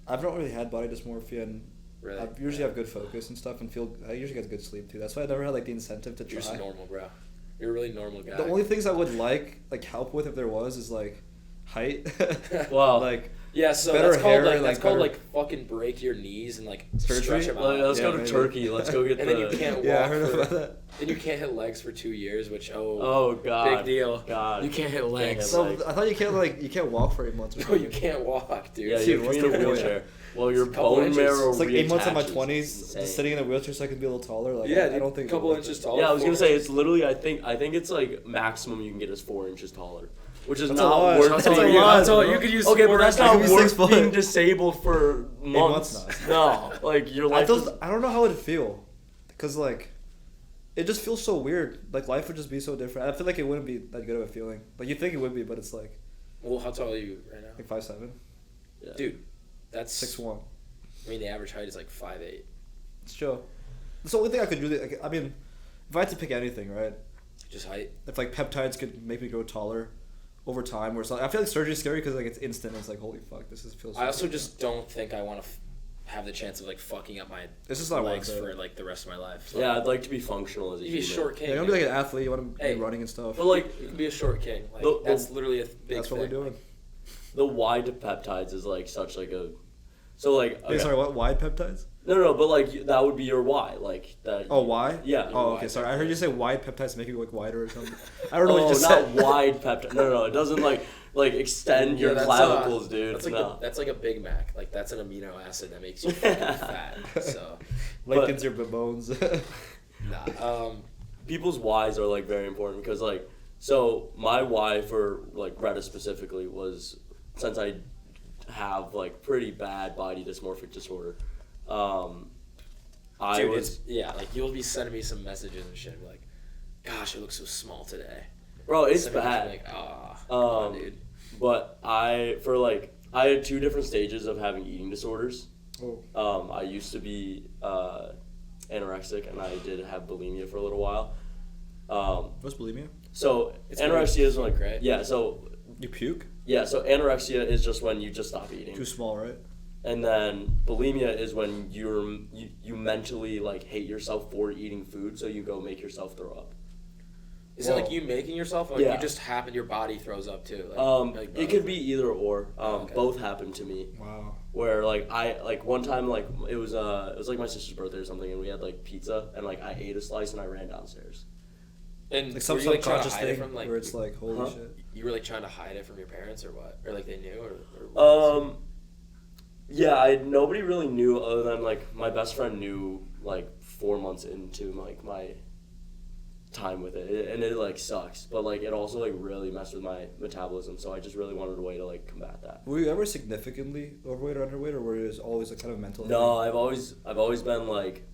I've not really had body dysmorphia, and Really? I usually have good focus and stuff, and I usually get good sleep too. That's why I never had like the incentive to You're try. just normal, bro. You're a really normal guy. The only things I would like help with if there was is like height. Wow. Like yeah, so better that's called hair, like like, better- fucking break your knees and like Surgery? stretch them Like, out. let's go to maybe. Turkey. Let's go get And the. then you can't walk. yeah, I heard for, about that. Then you can't hit legs for 2 years, which Oh God. big deal. God. You can't hit legs. hit So legs. I thought you can't walk for 8 months. Or No, something. you can't walk, dude. Yeah, Dude, you have what's to be in the a point? wheelchair. Well, your It's a couple bone inches. marrow It's like 8 months of my reattaches. 20s Insane. just sitting in a wheelchair so I can be a little taller. Like Yeah, I don't think a couple inches taller. Yeah, I was gonna 4 say inches. it's literally. I think it's like maximum you can get is 4 inches taller, which is That's a not lot. worth. That's That's a all being- you, lot, that's all bro. you could use. Okay, but 4 that's I not could be 6 worth being foot. disabled for months. months No, like your life. I don't know how it'd feel, because like it just feels so weird. Like life would just be so different. I feel like it wouldn't be that good of a feeling. Like you think it would be, but it's like Well, how tall are you right now? like 5'7", Yeah. Dude, that's 6'1". I mean, the average height is like 5'8". It's chill. That's the only thing I could really. Like, I mean, if I had to pick anything, right? Just height. If like peptides could make me grow taller over time, or something. I feel like surgery's scary because like it's instant. It's like holy fuck, feels. So I also good. just don't think I want to. have the chance of like fucking up my This is not legs worth it. for like the rest of my life. So. Yeah, I'd like to be functional as a You be a human. short king. Yeah, you want to be like an athlete. You want to be running and stuff. But like, You can be a short king. Like, The- that's literally a big That's what thing. we're doing. the why to peptides is like such like a. So like. Wait, okay. sorry, what? Why peptides? No, but like that would be your why, like that. Oh, why? Yeah. Oh, why okay. Sorry, I heard peptides. you say wide peptides make you look wider or something. I don't know what you just not said. wide peptide. No, it doesn't like extend your that's, clavicles, dude. That's like no. that's like a Big Mac. Like that's an amino acid that makes you fucking fat. So Lengthens your bones. nah. People's whys are like very important because like so my why for like Reta specifically was since I have like pretty bad body dysmorphic disorder. I Dude, was like you'll be sending me some messages and shit. And be like, gosh, it looks so small today. bro, it's Send me bad. Like, come on, dude. But I had 2 different stages of having eating disorders. Oh. I used to be anorexic and I did have bulimia for a little while. What's bulimia? So It's anorexia is like right? yeah. So You puke? so anorexia is just when you just stop eating, Too small, right? and then bulimia is when you mentally like hate yourself for eating food, so you go make yourself throw up. Is it like you making yourself, or Yeah. you just happen your body throws up too? Like It could be either or. Okay. Both happened to me. Wow. Where like I like one time like it was like my sister's birthday or something, and we had like pizza, and like I ate a slice and I ran downstairs. And Like some were you, like, trying to subconscious hide it thing from, like, where it's like, holy Huh? shit. you were like trying to hide it from your parents or what? Or like they knew or what? Yeah, nobody really knew other than like my best friend knew like 4 months into like my time with it, and it like sucks, but like it also like really messed with my metabolism, so I just really wanted a way to like combat that. Were you ever significantly overweight or underweight, or were you just always a kind of mental? No, I've always been like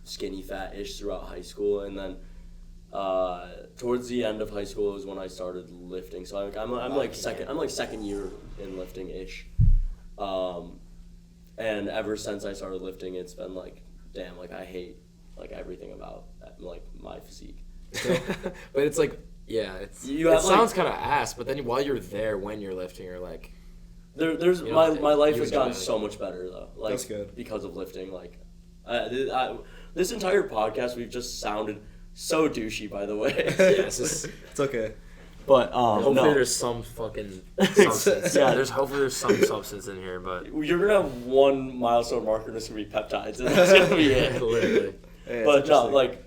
skinny fat-ish throughout high school, and then towards the end of high school is when I started lifting. So I'm like second year in lifting ish, and ever since I started lifting, it's been like, damn, like I hate like everything about like my physique. But it's like, yeah, it sounds kind of ass. But then while you're there, when you're lifting, you're like, There's You know, my life you has enjoy gotten it. so much better though. Like That's good. because of lifting. Like, this entire podcast we've just sounded so douchey. By the way, it's just, It's okay. but hopefully no. there's some fucking substance. Yeah, hopefully there's some substance in here, but You're gonna have one milestone marker, and it's gonna be peptides, and that's gonna be it. literally. Hey, it's But no, interesting. like,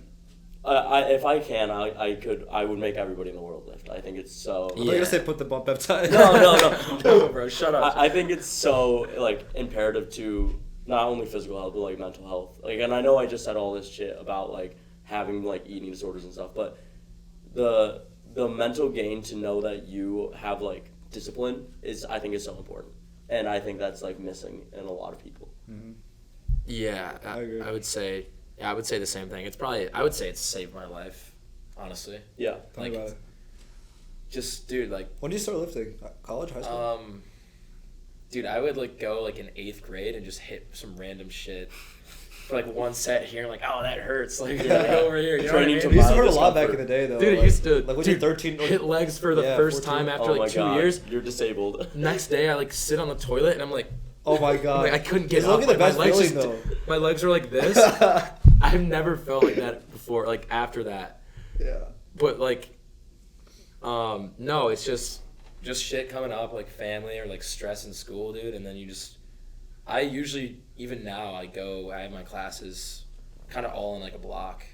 if I can, I would make everybody in the world lift. I think it's so. I thought you were gonna say put the bump peptide. No. No, bro, shut up. I think it's so like imperative to not only physical health but like mental health. Like, and I know I just said all this shit about like having like eating disorders and stuff, but the mental gain to know that you have like discipline I think is so important, and I think that's like missing in a lot of people. Yeah, I agree. I would say the same thing. I would say it's saved my life, honestly. Yeah. Tell me like, about it. Just, dude, like, When did you start lifting? College, high school? dude, I would like go like in 8th grade and just hit some random shit for like one set here and like, oh, that hurts. Like, Yeah. over here. You know what I Training mean? to We used to mild hurt a lot back discomfort. in the day, though. Dude, it like, used to like when dude, you're 13. hit legs for the Yeah, first 14. time after Oh my like 2 God, years. you're disabled. Next day, I like sit on the toilet and I'm like, Oh my god. like I couldn't get It's up. looking the Like, best my legs feeling, just, my legs are like this. I've never felt like that before. Like after that, Yeah. but like, no, it's just shit coming up, like family or like stress in school, dude. And then I usually, even now, I have my classes kind of all in like a block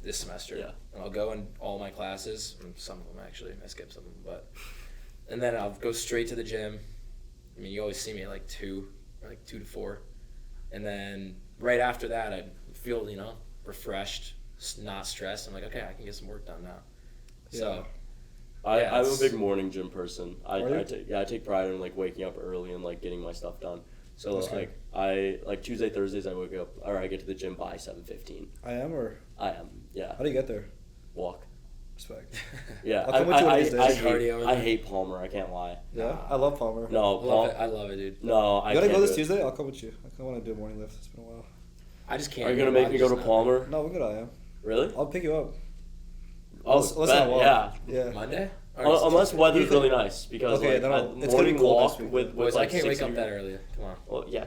this semester. Yeah. And I'll go in all my classes, and some of them actually, I skip some of them, and then I'll go straight to the gym. I mean, you always see me at like 2 to 4. And then right after that, I feel, refreshed, not stressed. I'm like, okay, I can get some work done now. So, I'm a it's- big morning gym person. Are you? I take pride in like waking up early and like getting my stuff done. So That's good. like Tuesday, Thursdays I wake up or I get to the gym by 7:15. I am, or I am, yeah. how do you get there? Walk. Respect. Yeah. I'll come with you one of these days. Cardio over I there. hate Palmer, I can't lie. Yeah, I love Palmer. No, I love it, dude. No, I You gotta can't go this do it. Tuesday? I'll come with you. I kind of want to do a morning lift. It's been a while. I just can't. Are you gonna make me go to Palmer? No, we're good. I am. Really? I'll pick you up. Oh, Let's not walk. yeah. Yeah. Monday? Unless weather's really nice, because Okay, like then it's gonna be morning cold walk this week. with Boys, like I can't wake 60 up that early. Come on. Well, yeah,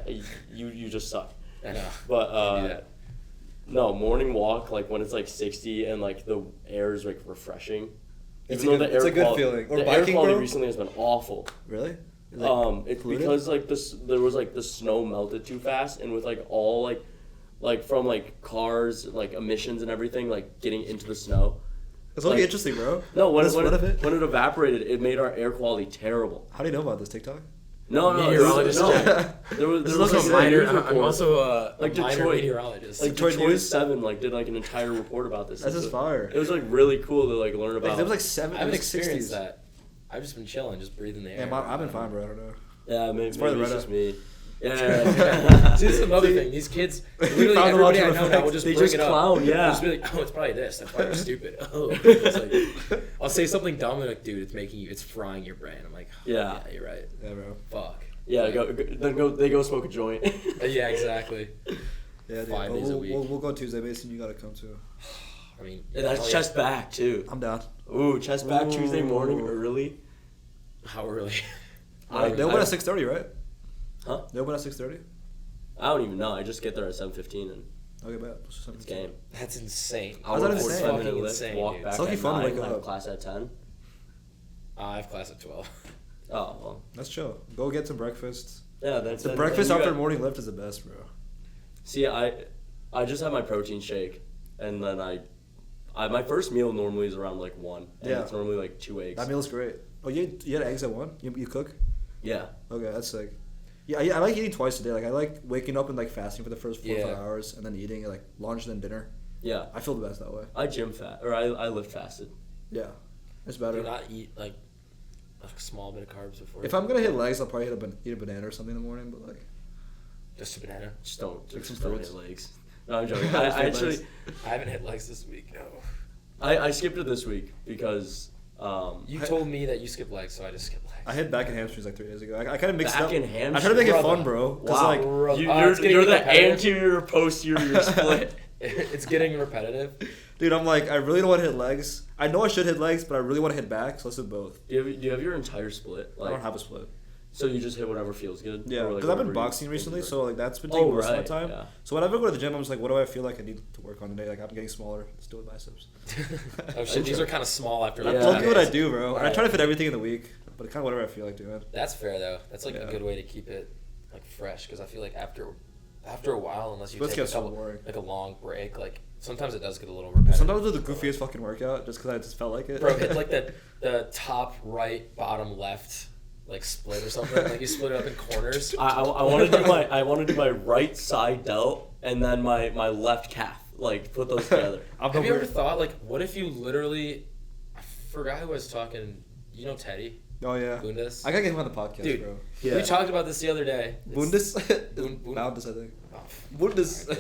you just suck. I know. But Can't do that. no, morning walk like when it's like 60 and like the air is like refreshing. It's Even a though good- the it's air a good quality, feeling. Or the air biking, quality bro? recently has been awful. Really? Is It's polluted? because like there was like the snow melted too fast, and with like all like from like cars, like emissions and everything, like getting into the snow. It's only like- interesting, bro. No, when That's one of it. when it evaporated, it made our air quality terrible. How do you know about this TikTok? No, Meteorologist no. Jack. There was This there was is like also a minor. news I'm report. also a Like minor Detroit- meteorologist. Like Detroit Detroit News? 7 like did like an entire report about this. That's It's just like- fire. It was like really cool to like learn about. It was like 7. I haven't it was like experienced 60s. that. I've just been chilling, just breathing the air. Yeah, I've been fine, bro. I don't know. Yeah, maybe probably it's Reta. just me. Yeah. See, this is another thing. These kids, literally found a lot everybody I to know now reflect. will just They bring just it up. clown, yeah. They'll just be like, oh, it's probably this. That's why you're stupid. Oh, it's like, I'll say something dumb and like, dude, it's frying your brain. I'm like, oh, Yeah. yeah, you're right. Yeah, bro. Fuck. Yeah, they go smoke a joint. Yeah, exactly. Yeah, dude. 5 days a week. We'll go Tuesday, Mason. You gotta come too. I mean, And that's hell yeah. chest back too. I'm down. Ooh, chest back Tuesday morning Ooh. early. How early? They open at 6:30, right? Huh? They open at 6:30. I don't even know. I just get there at 7:15 and Okay, bet. it's game. That's insane. How's that Hour insane? 45 minute Fucking lift, insane, walk dude. back It's lucky at fun to 9, wake have up. class at 10. I have class at 12. Oh well. That's chill. Go get some breakfast. Yeah, that's The that- breakfast you after got- morning lift is the best, bro. See, I just have my protein shake, and then my first meal normally is around like 1, and Yeah. it's normally like 2 eggs. That meal's great. Oh, you had eggs at 1? You cook? Yeah. Okay, that's sick. Yeah, I like eating twice a day. Like I like waking up and like fasting for the first 4 or 5 Yeah. hours, and then eating like lunch and then dinner. Yeah. I feel the best that way. I gym fat, or I lift fasted. Yeah, it's better. Do not eat like a small bit of carbs before. If I'm gonna hit legs, I'll probably eat a banana or something in the morning. But like, Just a banana. Just don't, Like some just don't fruits. hit legs. No, I'm joking. I Just hit actually, legs. I haven't hit legs this week. No. I skipped it this week because You told me that you skip legs, so I just skip legs. I hit back and hamstrings like 3 days ago. I kind of mixed Back up. and I try to hamstring? make it Brother. fun, bro. Cause wow, like, It's getting you're the repetitive. anterior posterior split. It's getting repetitive. dude, I'm like, I really don't want to hit legs. I know I should hit legs, but I really want to hit back. So let's do both. Do you have your entire split? I don't have a split. So you just hit whatever feels good. Yeah, Or, like, because I've been whatever you boxing think recently, is so like that's been Oh, taking most of my right, time. yeah. So whenever I go to the gym, I'm just like, what do I feel like I need to work on today? Like I'm getting smaller. Let's do it biceps. Oh shit, these are kind of small after like Yeah. That's two lucky what I days. do, bro. And I Right. try to fit everything in the week, but kind of whatever I feel like doing. That's fair though. That's like Yeah. a good way to keep it like fresh because I feel like after a while, unless you Splits take a get so couple, boring. like a long break, like sometimes it does get a little repetitive. Sometimes I do the goofiest fucking workout just because I just felt like it. Bro, hit like the top right, bottom left, like split or something. Like you split it up in corners. I want to do my right side delt and then my left calf. Like put those together. Have you ever thought like, what if you literally? I forgot who was talking. You know Teddy Oh yeah. Bundes. I gotta get him on the podcast, Dude. bro. Yeah. We talked about this the other day. Bundes. Bund- Boundus, I think. Oh, Bundes. I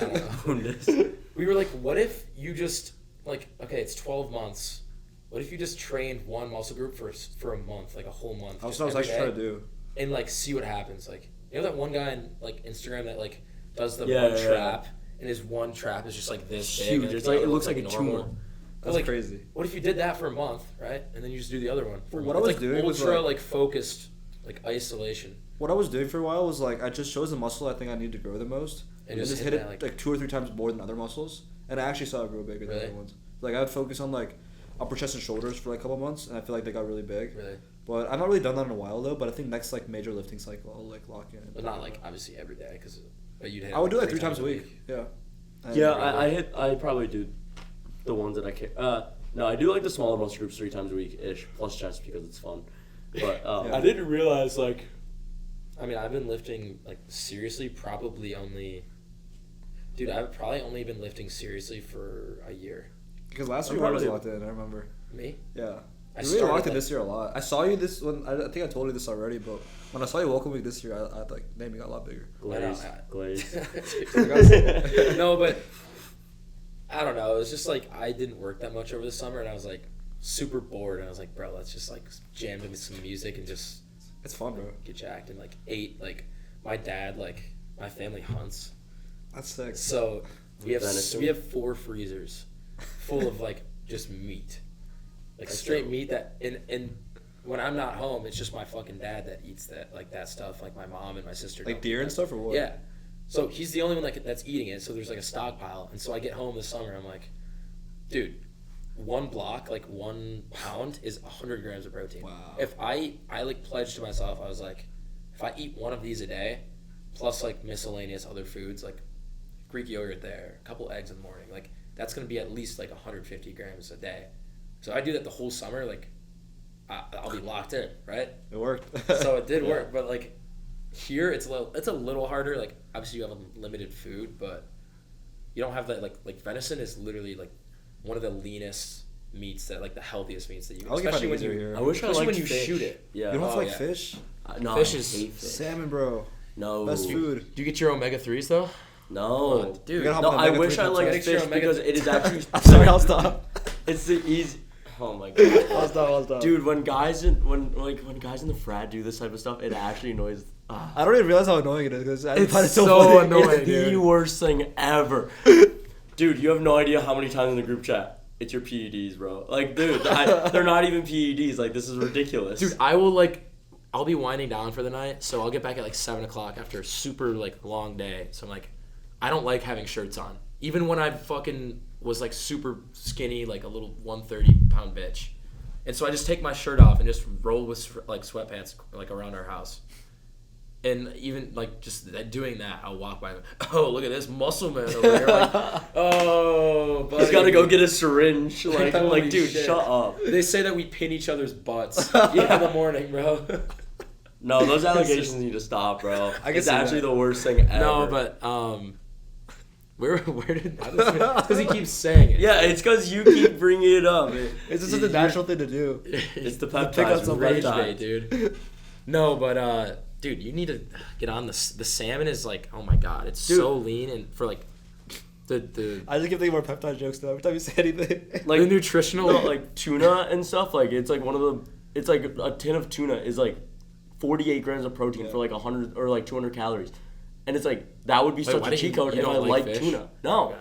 don't know. We were like, what if you just like, okay, it's 12 months. What if you just trained one muscle group for a month, like a whole month? That's just what I was every actually trying day, to do. and like see what happens. Like, you know that one guy on like Instagram that like does the Yeah, one yeah, trap, and his one trap is just like this big. Huge. and It's the like other it looks one's, like a normal. tumor. But, That's like, crazy. What if you did that for a month, right? And then you just do the other one. For a What month. I was It's, like, doing was, ultra like- focused, like isolation. What I was doing for a while was like I just chose the muscle I think I need to grow the most, And and just just hit hit that, it like- like 2 or 3 times more than other muscles, and I actually saw it grow bigger than Really? other ones. Like I would focus on like upper chest and shoulders for like a couple months, and I feel like they got really big. Really, But I've not really done that in a while though. But I think next like major lifting cycle I'll like lock in. but not like obviously every day, but you'd hit. I would do it like 3 times a week. Yeah. Yeah, I probably do the ones that I can. No, I do like the smaller muscle groups 3 times a week ish, plus chest because it's fun. But Yeah. I didn't realize like I mean, I've been lifting like seriously probably only. Dude, I've probably only been lifting seriously for a year. Because last I'm year I was probably- locked in. I remember. Me? Yeah. I You really started, locked in like- this year a lot. I saw you this one. I think I told you this already, but when I saw you welcome week this year, I like damn, you got a lot bigger. glaze, I- glaze. No, but I don't know. It was just like I didn't work that much over the summer, and I was like super bored. And I was like, bro, let's just like jam into some music and just It's fun, bro. get jacked. And like ate like my dad, like my family hunts, That's sick. so we have Venison. 4 freezers full of like just meat. like straight meat that and when I'm not home, it's just my fucking dad that eats that stuff. Like my mom and my sister. Like deer and stuff or what? Yeah. So he's the only one that's eating it. So there's like a stockpile. And so I get home this summer. I'm like, dude, 1 block, like 1 pound is 100 grams of protein. Wow. If I like pledged to myself, I was like, if I eat one of these a day, plus like miscellaneous other foods, like Greek yogurt there, a couple eggs in the morning, like that's gonna be at least like 150 grams a day. So I do that the whole summer, like. I'll be locked in, right? It worked. So it did work, but like here it's a little harder. Like obviously you have a limited food, but you don't have that like venison is literally like one of the leanest meats that like the healthiest meats that you especially when you here. I wish I especially liked when you fish. shoot it. Yeah. You don't like yeah. fish? No, Fish I is- hate fish. Salmon, bro. No. Best food. Do you get your omega-3s though? No. Dude. You gotta hop No, on I omega-3 wish I liked peptides. Get your fish omega- because it is actually. I'm sorry, I'll stop. It's the easy. Oh my god. I'll stop. Dude, when guys in the frat do this type of stuff, it actually annoys. I don't even realize how annoying it is because I It's find it so funny. annoying. It's It's the dude. worst thing ever. Dude, you have no idea how many times in the group chat it's your PEDs, bro. Like, dude, they're not even PEDs. Like, this is ridiculous. Dude, I'll be winding down for the night, so I'll get back at like 7 o'clock after a super like long day. So I'm like, I don't like having shirts on, even when I fucking was like super skinny, like a little 130-pound bitch. And so I just take my shirt off and just roll with like sweatpants like around our house. And even like just doing that, I'll walk by. Oh, look at this muscle man over here! Like, oh, buddy. he's got to go get a syringe. Like, Holy dude, shit. shut up. They say that we pin each other's butts in the morning, bro. No, those allegations need to stop, bro. I can It's see actually that. the worst thing ever. No, but where did because he keeps saying it. Yeah, it's because you keep bringing it up. It's just a natural thing to do. It's the Pick up peptides. some rage Peptides. bait, dude. No, but dude, you need to get on the salmon is like, oh my god, it's Dude. so lean and for like the I just keep thinking more peptide jokes though every time you say anything. Like the nutritional no, like tuna and stuff. Like it's like it's like a tin of tuna is like 48 grams of protein for like 100 or like 200 calories, and it's like that would be such why a do cheat you- code you if I don't like like fish? tuna. No, Okay.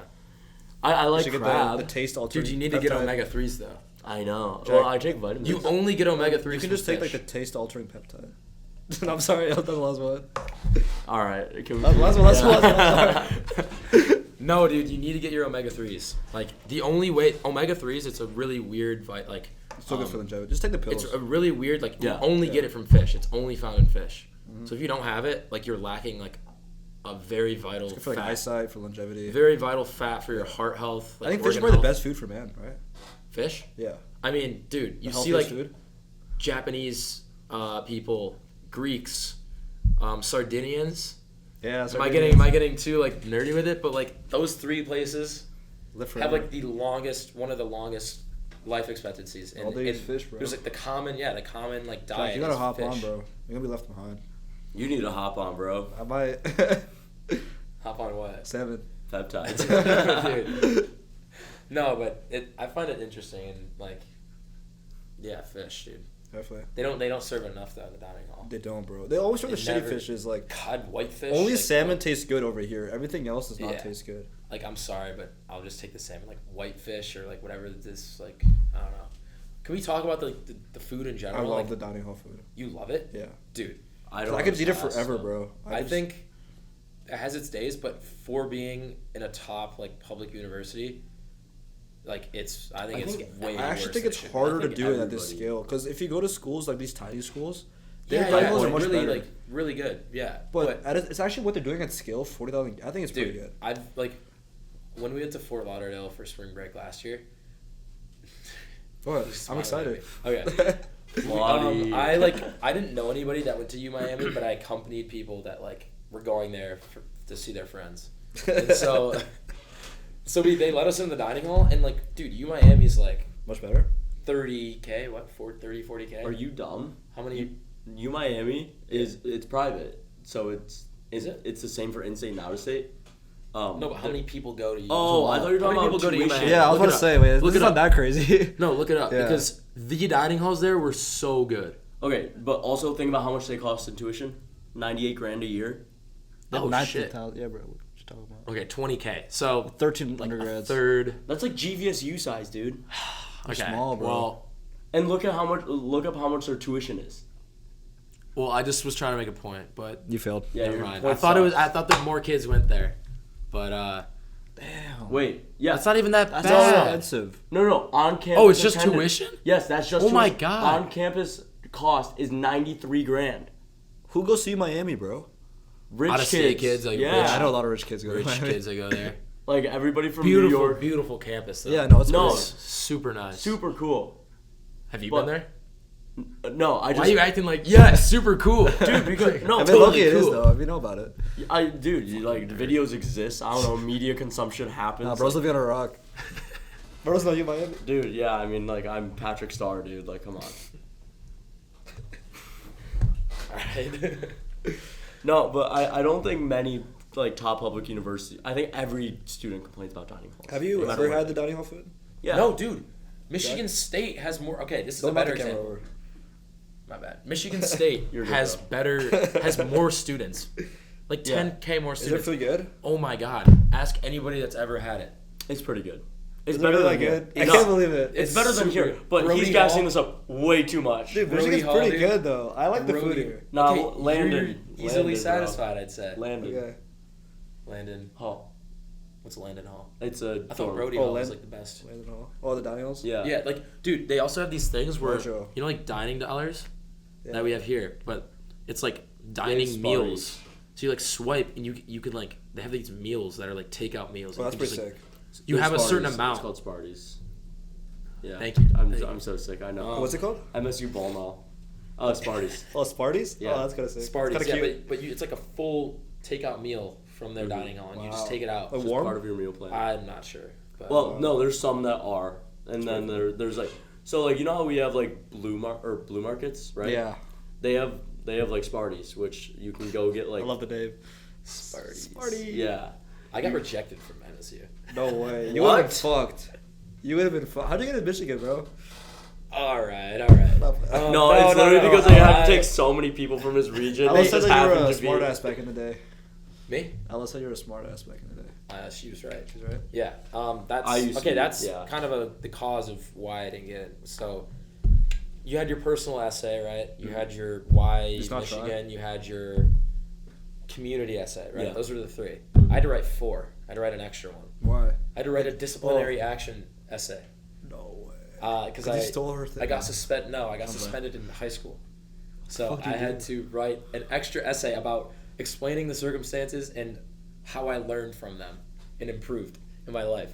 I You like should get crab. the taste altering. Dude, you need to get peptide. omega-3s though. I know. Jack, Well, I take vitamins. You only get omega-3s. You can just take like the taste altering peptide. I'm sorry, that was the last one. All right. Can we, Last one. I'm sorry. No, dude, you need to get your omega-3s. Like the only way omega-3s, it's a really weird It's so good for longevity. Just take the pills. It's a really weird you Yeah. only get it from fish. It's only found in fish. So if you don't have it, like you're lacking like a very vital It's good for like fat. eyesight, for longevity. Very vital fat for your heart health. I Like think fish is organ probably the health. best food for man, right? Fish? Yeah. I mean, dude, you The see like healthiest food. Japanese people, Greeks, Sardinians. Yeah. Am I getting too like nerdy with it? But like those 3 places Live have forever. like one of the longest life expectancies. All they eat fish, bro. There's like the common like Jack, diet. you gotta is hop fish. on, bro. You're gonna be left behind. You need to hop on, bro. I might. Hop on what? 7. Peptides. Dude. No, but I find it interesting and like, yeah, fish, dude. Definitely. They don't serve enough though in the dining hall. They don't, bro. They always show the They shitty never- fishes. Like God, whitefish. only like, salmon tastes good over here. Everything else does not Yeah. taste good. Like I'm sorry, but I'll just take the salmon, like whitefish or like whatever this like. I don't know. Can we talk about the food in I general? love like, the dining hall food. you love it, Yeah. dude. I I could eat it pass, forever, so. bro. I think it has its days, but for being in a top like public university, like I think it's way. I actually worse think than it's it should be. harder I to think do it at this everybody- scale. Because if you go to schools like these tiny schools, their Yeah, dining yeah, halls are like, much really better. like really good. Yeah, but it's actually what they're doing at scale. 40,000. I think it's pretty dude, good. I've like when we went to Fort Lauderdale for spring break last year. What? I'm Smiling excited. at me. Okay. Lottie. I didn't know anybody that went to Miami, but I accompanied people that like were going there to see their friends. And so they let us in the dining hall and like, dude, Miami's like Much better. 30K, what? 40K? Are you dumb? How many? U Miami it's private, so Is it? It's the same for in-state and out-of-state. No, but how many people go to U? Oh, I thought you were How talking many about people go to tuition. UMass? Yeah, I was Look about it to up. say, wait, Look this it is not up. that crazy. No, look it up Yeah. because the dining halls there were so good. Okay, but also think about how much they cost in tuition. $98,000 a year. Oh shit. Yeah, bro. What you talking about? Okay, 20K. So 13 like a undergrads. third. That's like GVSU size, dude. Okay. small, bro. Well, And look up how much their tuition is. Well, I just was trying to make a point, but You failed. Yeah, never your mind. point I thought sucks. that more kids went there, but Damn. Wait, yeah. it's not even that That's bad. expensive. No, on campus. Oh, it's just attendance- tuition? Yes, that's just. Oh my tuition. God. On campus cost is $93,000. Who goes see Miami, bro? Rich Out of state kids, like, yeah, rich- I know a lot of rich kids go to Rich Miami. kids that go there. like everybody from Beautiful, New York. beautiful campus. Though. Yeah, no, it's No. great. It's super nice. Super cool. Have you But- been there? No, I Why just. are you acting like super cool, Dude, because no, I mean, totally lucky it is cool. though. If you know about it. Like the videos exist. I don't know, media consumption happens. Nah, bro's living on a rock. Bro's not you Miami. Dude, yeah, I mean, like I'm Patrick Starr, dude. Like, come on. Alright. No, but I don't think many like top public universities. I think every student complains about dining halls. Have you no matter ever what. had the dining hall food? Yeah. No, dude. Michigan State has more. Okay, this is a Don't knock better the camera example. over. My bad. Michigan State You're good, has has more students. Like Yeah. 10K more Is it students. food good? Oh my god. Ask anybody that's ever had it. It's pretty good. It's Is it better really than that here. good? I No, can't believe it. It's better than super here, but Brody he's gassing Hall. this up way too much. Dude, Brody Michigan's Hall, pretty dude. good though. I like the food Brody. here. Nah, Okay, Landon. you're easily Landon, bro. satisfied, I'd say. Landon Okay. Landon. Hall. What's Landon Hall? It's a. I thought dorm. Brody Oh, Hall was Land- like the best. Landon Hall. Oh, the dining halls. Yeah. Yeah, like, dude, they also have these things where, Mojo. you know, like dining dollars Yeah. that we have here, but it's like Yeah, dining it's meals. Sparties. So you like swipe and you can like, they have these meals that are like takeout meals. Oh, and that's you pretty can sick. just, like, you have a certain Sparties. amount. It's called Sparties. Yeah. Thank you. I'm Thank you. I'm so sick. I know. Oh. What's it called? MSU ball now. Oh, Sparties. Oh, Sparties. Yeah. Oh, that's kind of sick. Sparties, Kind yeah, of cute. but it's like a full takeout meal from their Mhm. dining hall, and you just Wow. take it out. Like Just warm? part of your meal plan. I'm not sure. But Well, no, there's some that are, and then there's like, so like you know how we have like blue markets, right? Yeah. They have like Sparties, which you can go get like. I love the name. Sparties. Sparty. Yeah. I got rejected from MSU. No way. You What? would have been fucked. You would have been fucked. How'd you get to Michigan, bro? All right. No, No, it's no, literally no, because no. they have I- to take so many people from his region. I They said just that you were happen a to be- smart ass back in the day. Me? Ella said you were a smart ass back in the day. She was right. She's right. Yeah. That's I used okay. to- That's yeah. kind of the cause of why I didn't get it. So, you had your personal essay, right? You had your why Just not Michigan. trying. You had your community essay, right? Yeah. Those were the three. I had to write 4. I had to write an extra one. Why? I had to write a disciplinary action essay. No way. Because 'Cause I you stole her thing. I got suspended. No, I got Okay. suspended in high school. So Fuck you I had did. to write an extra essay about explaining the circumstances and how I learned from them and improved in my life.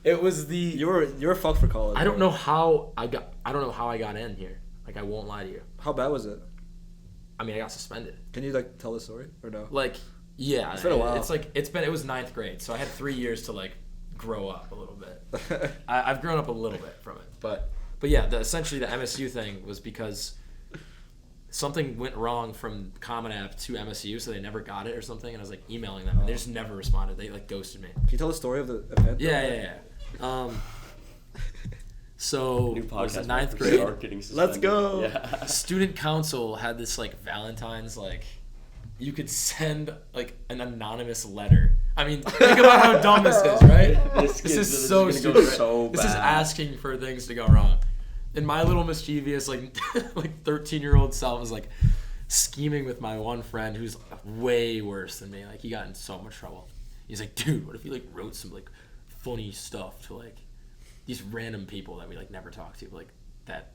It was the You were fucked for college. I don't bro. know how I got in here. Like I won't lie to you. How bad was it? I mean, I got suspended. Can you like tell the story or no? Like yeah, It's been a while. It's like it was 9th grade, so I had 3 years to like grow up a little bit. I've grown up a little bit from it, but yeah, essentially the MSU thing was because something went wrong from Common App to MSU, so they never got it or something, and I was like emailing them, and they just never responded. They like ghosted me. Can you tell the story of the event? Yeah. So New it was podcast. in 9th for grade. Stark getting Let's suspended. go. Yeah. Student council had this like Valentine's like you could send like an anonymous letter. I mean, think about how dumb this is, right? This is so gonna stupid. go so This is bad. asking for things to go wrong. And my little mischievous like 13-year-old self was like scheming with my one friend who's way worse than me. Like he got in so much trouble. He's like, dude, what if you like wrote some like funny stuff to like these random people that we like never talk to, like that.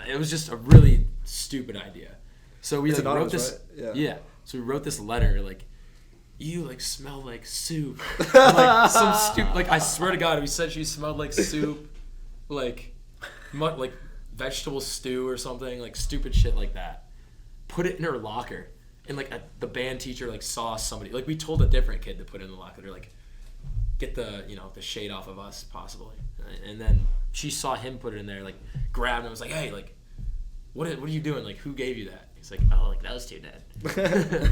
It was just a really stupid idea. So we It's like, wrote anonymous, this. right? Yeah. So we wrote this letter like, you like smell like soup. And, like some stupid. Like I swear to God, we said she smelled like soup, like vegetable stew or something, like stupid shit like that. Put it in her locker, and like the band teacher like saw somebody. Like we told a different kid to put it in the locker. They're like, get the the shade off of us possibly. And then she saw him put it in there, like grabbed it and was like, hey, like what are you doing? Like who gave you that? He's like, oh, like those two did.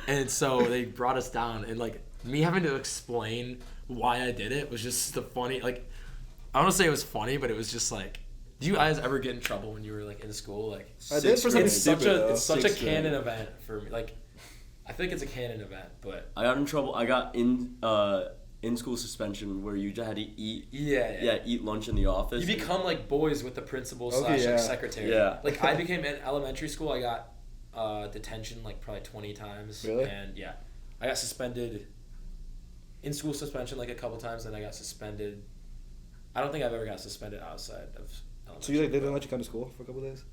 And so they brought us down, and like me having to explain why I did it was just the funny. Like I don't want to say it was funny, but it was just like, do you guys ever get in trouble when you were like in school? Like I did for something it's such stupid, a though. it's such a Sixth grade. canon event for me. Like I think it's a canon event, but I got in trouble. I got in in-school suspension where you just had to eat. Yeah. Eat lunch in the office. You become like boys with the principal / Okay, yeah. like secretary. Yeah. Like I became in elementary school. I got detention like probably 20 times. Really? And yeah, I got suspended. In school suspension like a couple times, then I got suspended. I don't think I've ever got suspended outside of elementary. So you like they didn't let you come to school for a couple days?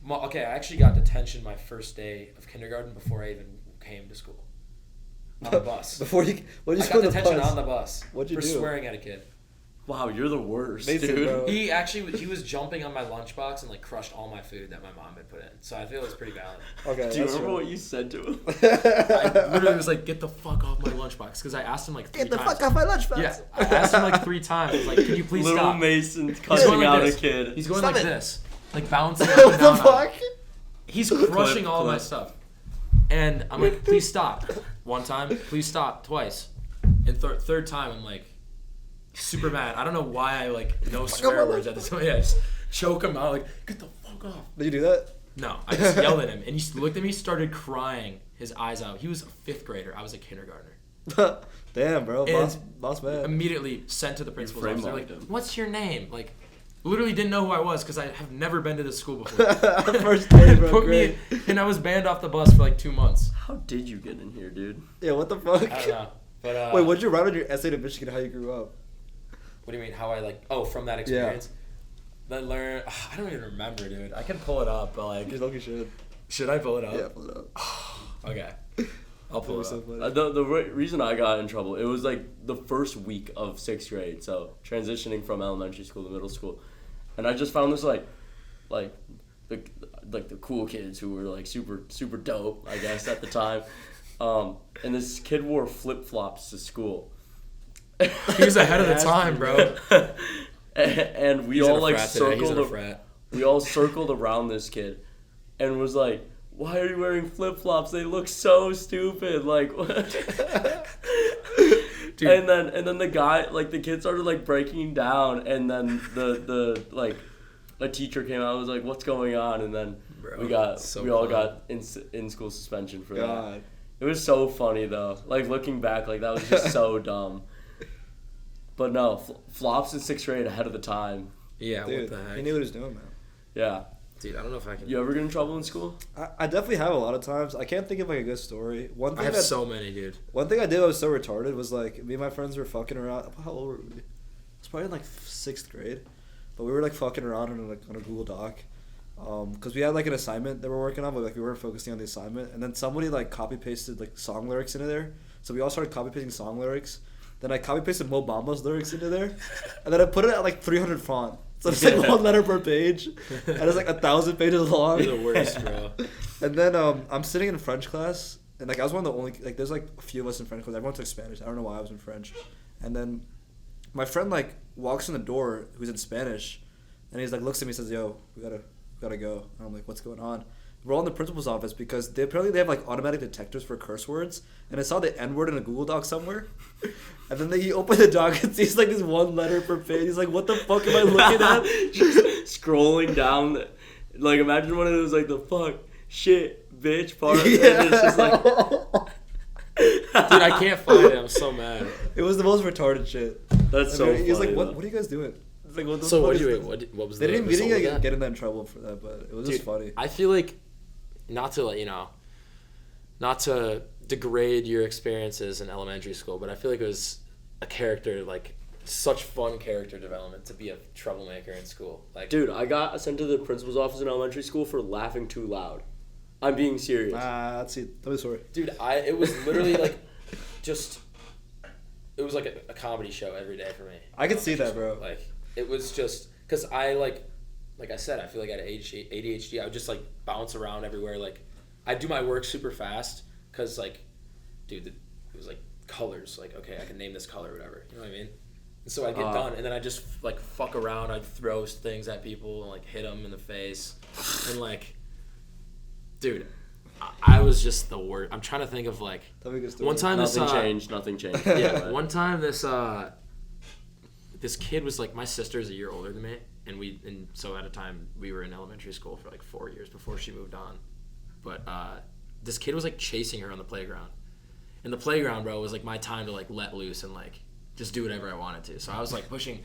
Okay, I actually got detention my first day of kindergarten before I even came to school. On the bus. Before you, what did you I got do on the detention bus? on the bus. What'd you for do? swearing at a kid. Wow, you're the worst, Amazing, dude. bro. He was jumping on my lunchbox and like crushed all my food that my mom had put in. So I feel it was pretty valid. Okay. Do you that's remember right. what you said to him? I literally was like, "Get the fuck off my lunchbox," because I asked him like 3 Get the times. fuck off my lunchbox. Yeah, I asked him like 3 times. I was like, "Can you please Little stop?" Mason He's cussing going like out this. a kid. He's going Stop like it. this, like bouncing up What and the down. on fuck? it. He's crushing all my clip. stuff, and I'm like, "Please stop." 1 time, please stop. Twice, and third time, I'm like, super mad. I don't know why I like no swear words at this point. Yeah, I just choke him out like, "Get the fuck off." Did you do that? No, I just yelled at him, and he looked at me, started crying his eyes out. He was a 5th grader. I was a kindergartner. Damn, bro. And Boss man. Immediately sent to the principal's office. They're like, frame-locked him. "What's your name?" Like, literally didn't know who I was because I have never been to this school before. First day, bro. Put great. me, and I was banned off the bus for like 2 months. How did you get in here, dude? Yeah, what the fuck? I don't know. But Wait, what did you write on your essay to Michigan how you grew up? What do you mean? How I like? Oh, from that experience. Then learn. I don't even remember, dude. I can pull it up, but like, You look, you should. should I pull it up? Yeah, pull it up. Okay. I'll pull it That'd up. be so funny. The reason I got in trouble, it was like the first week of 6th grade, so transitioning from elementary school to middle school, and I just found this like the cool kids who were like super dope, I guess at the time, and this kid wore flip-flops to school. He was ahead of the time, bro. And we He's in all a like frat today. He's in a circled. frat. We all circled around this kid, and was like, "Why are you wearing flip-flops? They look so stupid." Like, what? Dude. And then the guy, like the kid started like breaking down, and then the like a teacher came out and was like, "What's going on?" And then Bro, we all got in school suspension for that. God. It was so funny though. Like looking back, like that was just so dumb. But no, flops in 6th grade ahead of the time. Yeah. Dude, what the heck? he knew what he was doing, man. Yeah. Dude, I don't know if I can. You ever get in trouble in school? I definitely have a lot of times. I can't think of like a good story. One I thing have that, so many, dude. One thing I did that was so retarded was like me and my friends were fucking around. How old were we? It was probably in like 6th grade, but we were like fucking around on a Google Doc, because we had like an assignment that we're working on, but like we weren't focusing on the assignment. And then somebody like copy pasted like song lyrics into there, so we all started copy pasting song lyrics. Then I copy pasted Mo Bamba's lyrics into there, and then I put it at like 300 font. So it's like 1 letter per page, and it's like 1,000 pages long. You're the worst, bro. And then I'm sitting in French class, and like I was one of the only like there's like a few of us in French class. Everyone took Spanish. I don't know why I was in French. And then my friend like walks in the door, who's in Spanish, and he's like looks at me and says, "Yo, we gotta go." And I'm like, "What's going on?" We're all in the principal's office because they have like automatic detectors for curse words, and I saw the N word in a Google Doc somewhere. And then he opened the doc and sees like this 1 letter per page. He's like, "What the fuck am I looking at?" Just scrolling down. Like imagine one of those like the fuck, shit, bitch part. Yeah. And it's just like, Dude, I can't find it. I'm so mad. It was the most retarded shit. that's so And funny. he was like, though. "What are you guys doing?" It's like, what the So fuck what is do you this? what was They the didn't result of that? get in that trouble for that, but it was just Dude, funny. I feel like not to degrade your experiences in elementary school, but I feel like it was a character like such fun character development to be a troublemaker in school. Like, Dude, I got sent to the principal's office in elementary school for laughing too loud. I'm being serious. Let's see. Tell me the story. dude, it was literally like just it was like a comedy show every day for me. I could see that, bro. Like it was just because I like I said, I feel like I had ADHD. I would just like bounce around everywhere. Like I'd do my work super fast because like, dude, it was like colors. Like okay, I can name this color, or whatever. You know what I mean? And so I'd get done, and then I'd just like fuck around. I'd throw things at people and like hit them in the face, and like, dude, I was just the worst. I'm trying to think of like Tell me a good story. one time Nothing changed. yeah, one time this kid was like, my sister's a year older than me, and so at a time we were in elementary school for like 4 years before she moved on. But this kid was like chasing her on the playground. And the playground, bro, was like my time to like let loose and like just do whatever I wanted to. So I was like pushing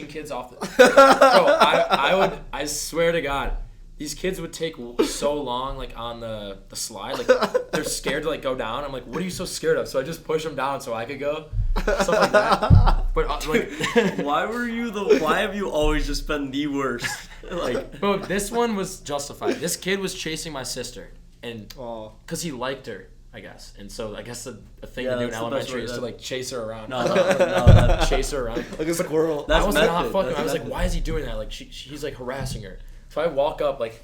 kids off the. Bro, I swear to God, these kids would take so long like on the slide, like they're scared to like go down. I'm like, what are you so scared of? So I just push them down so I could go, stuff like that. But like, why have you always just been the worst? Like, bro, this one was justified. This kid was chasing my sister, and because he liked her, I guess. And so I guess the thing to do in elementary is to like chase her around. No, chase her around. Like a squirrel. I was not fucking. I was like, why is he doing that? Like he's like harassing her. So I walk up like,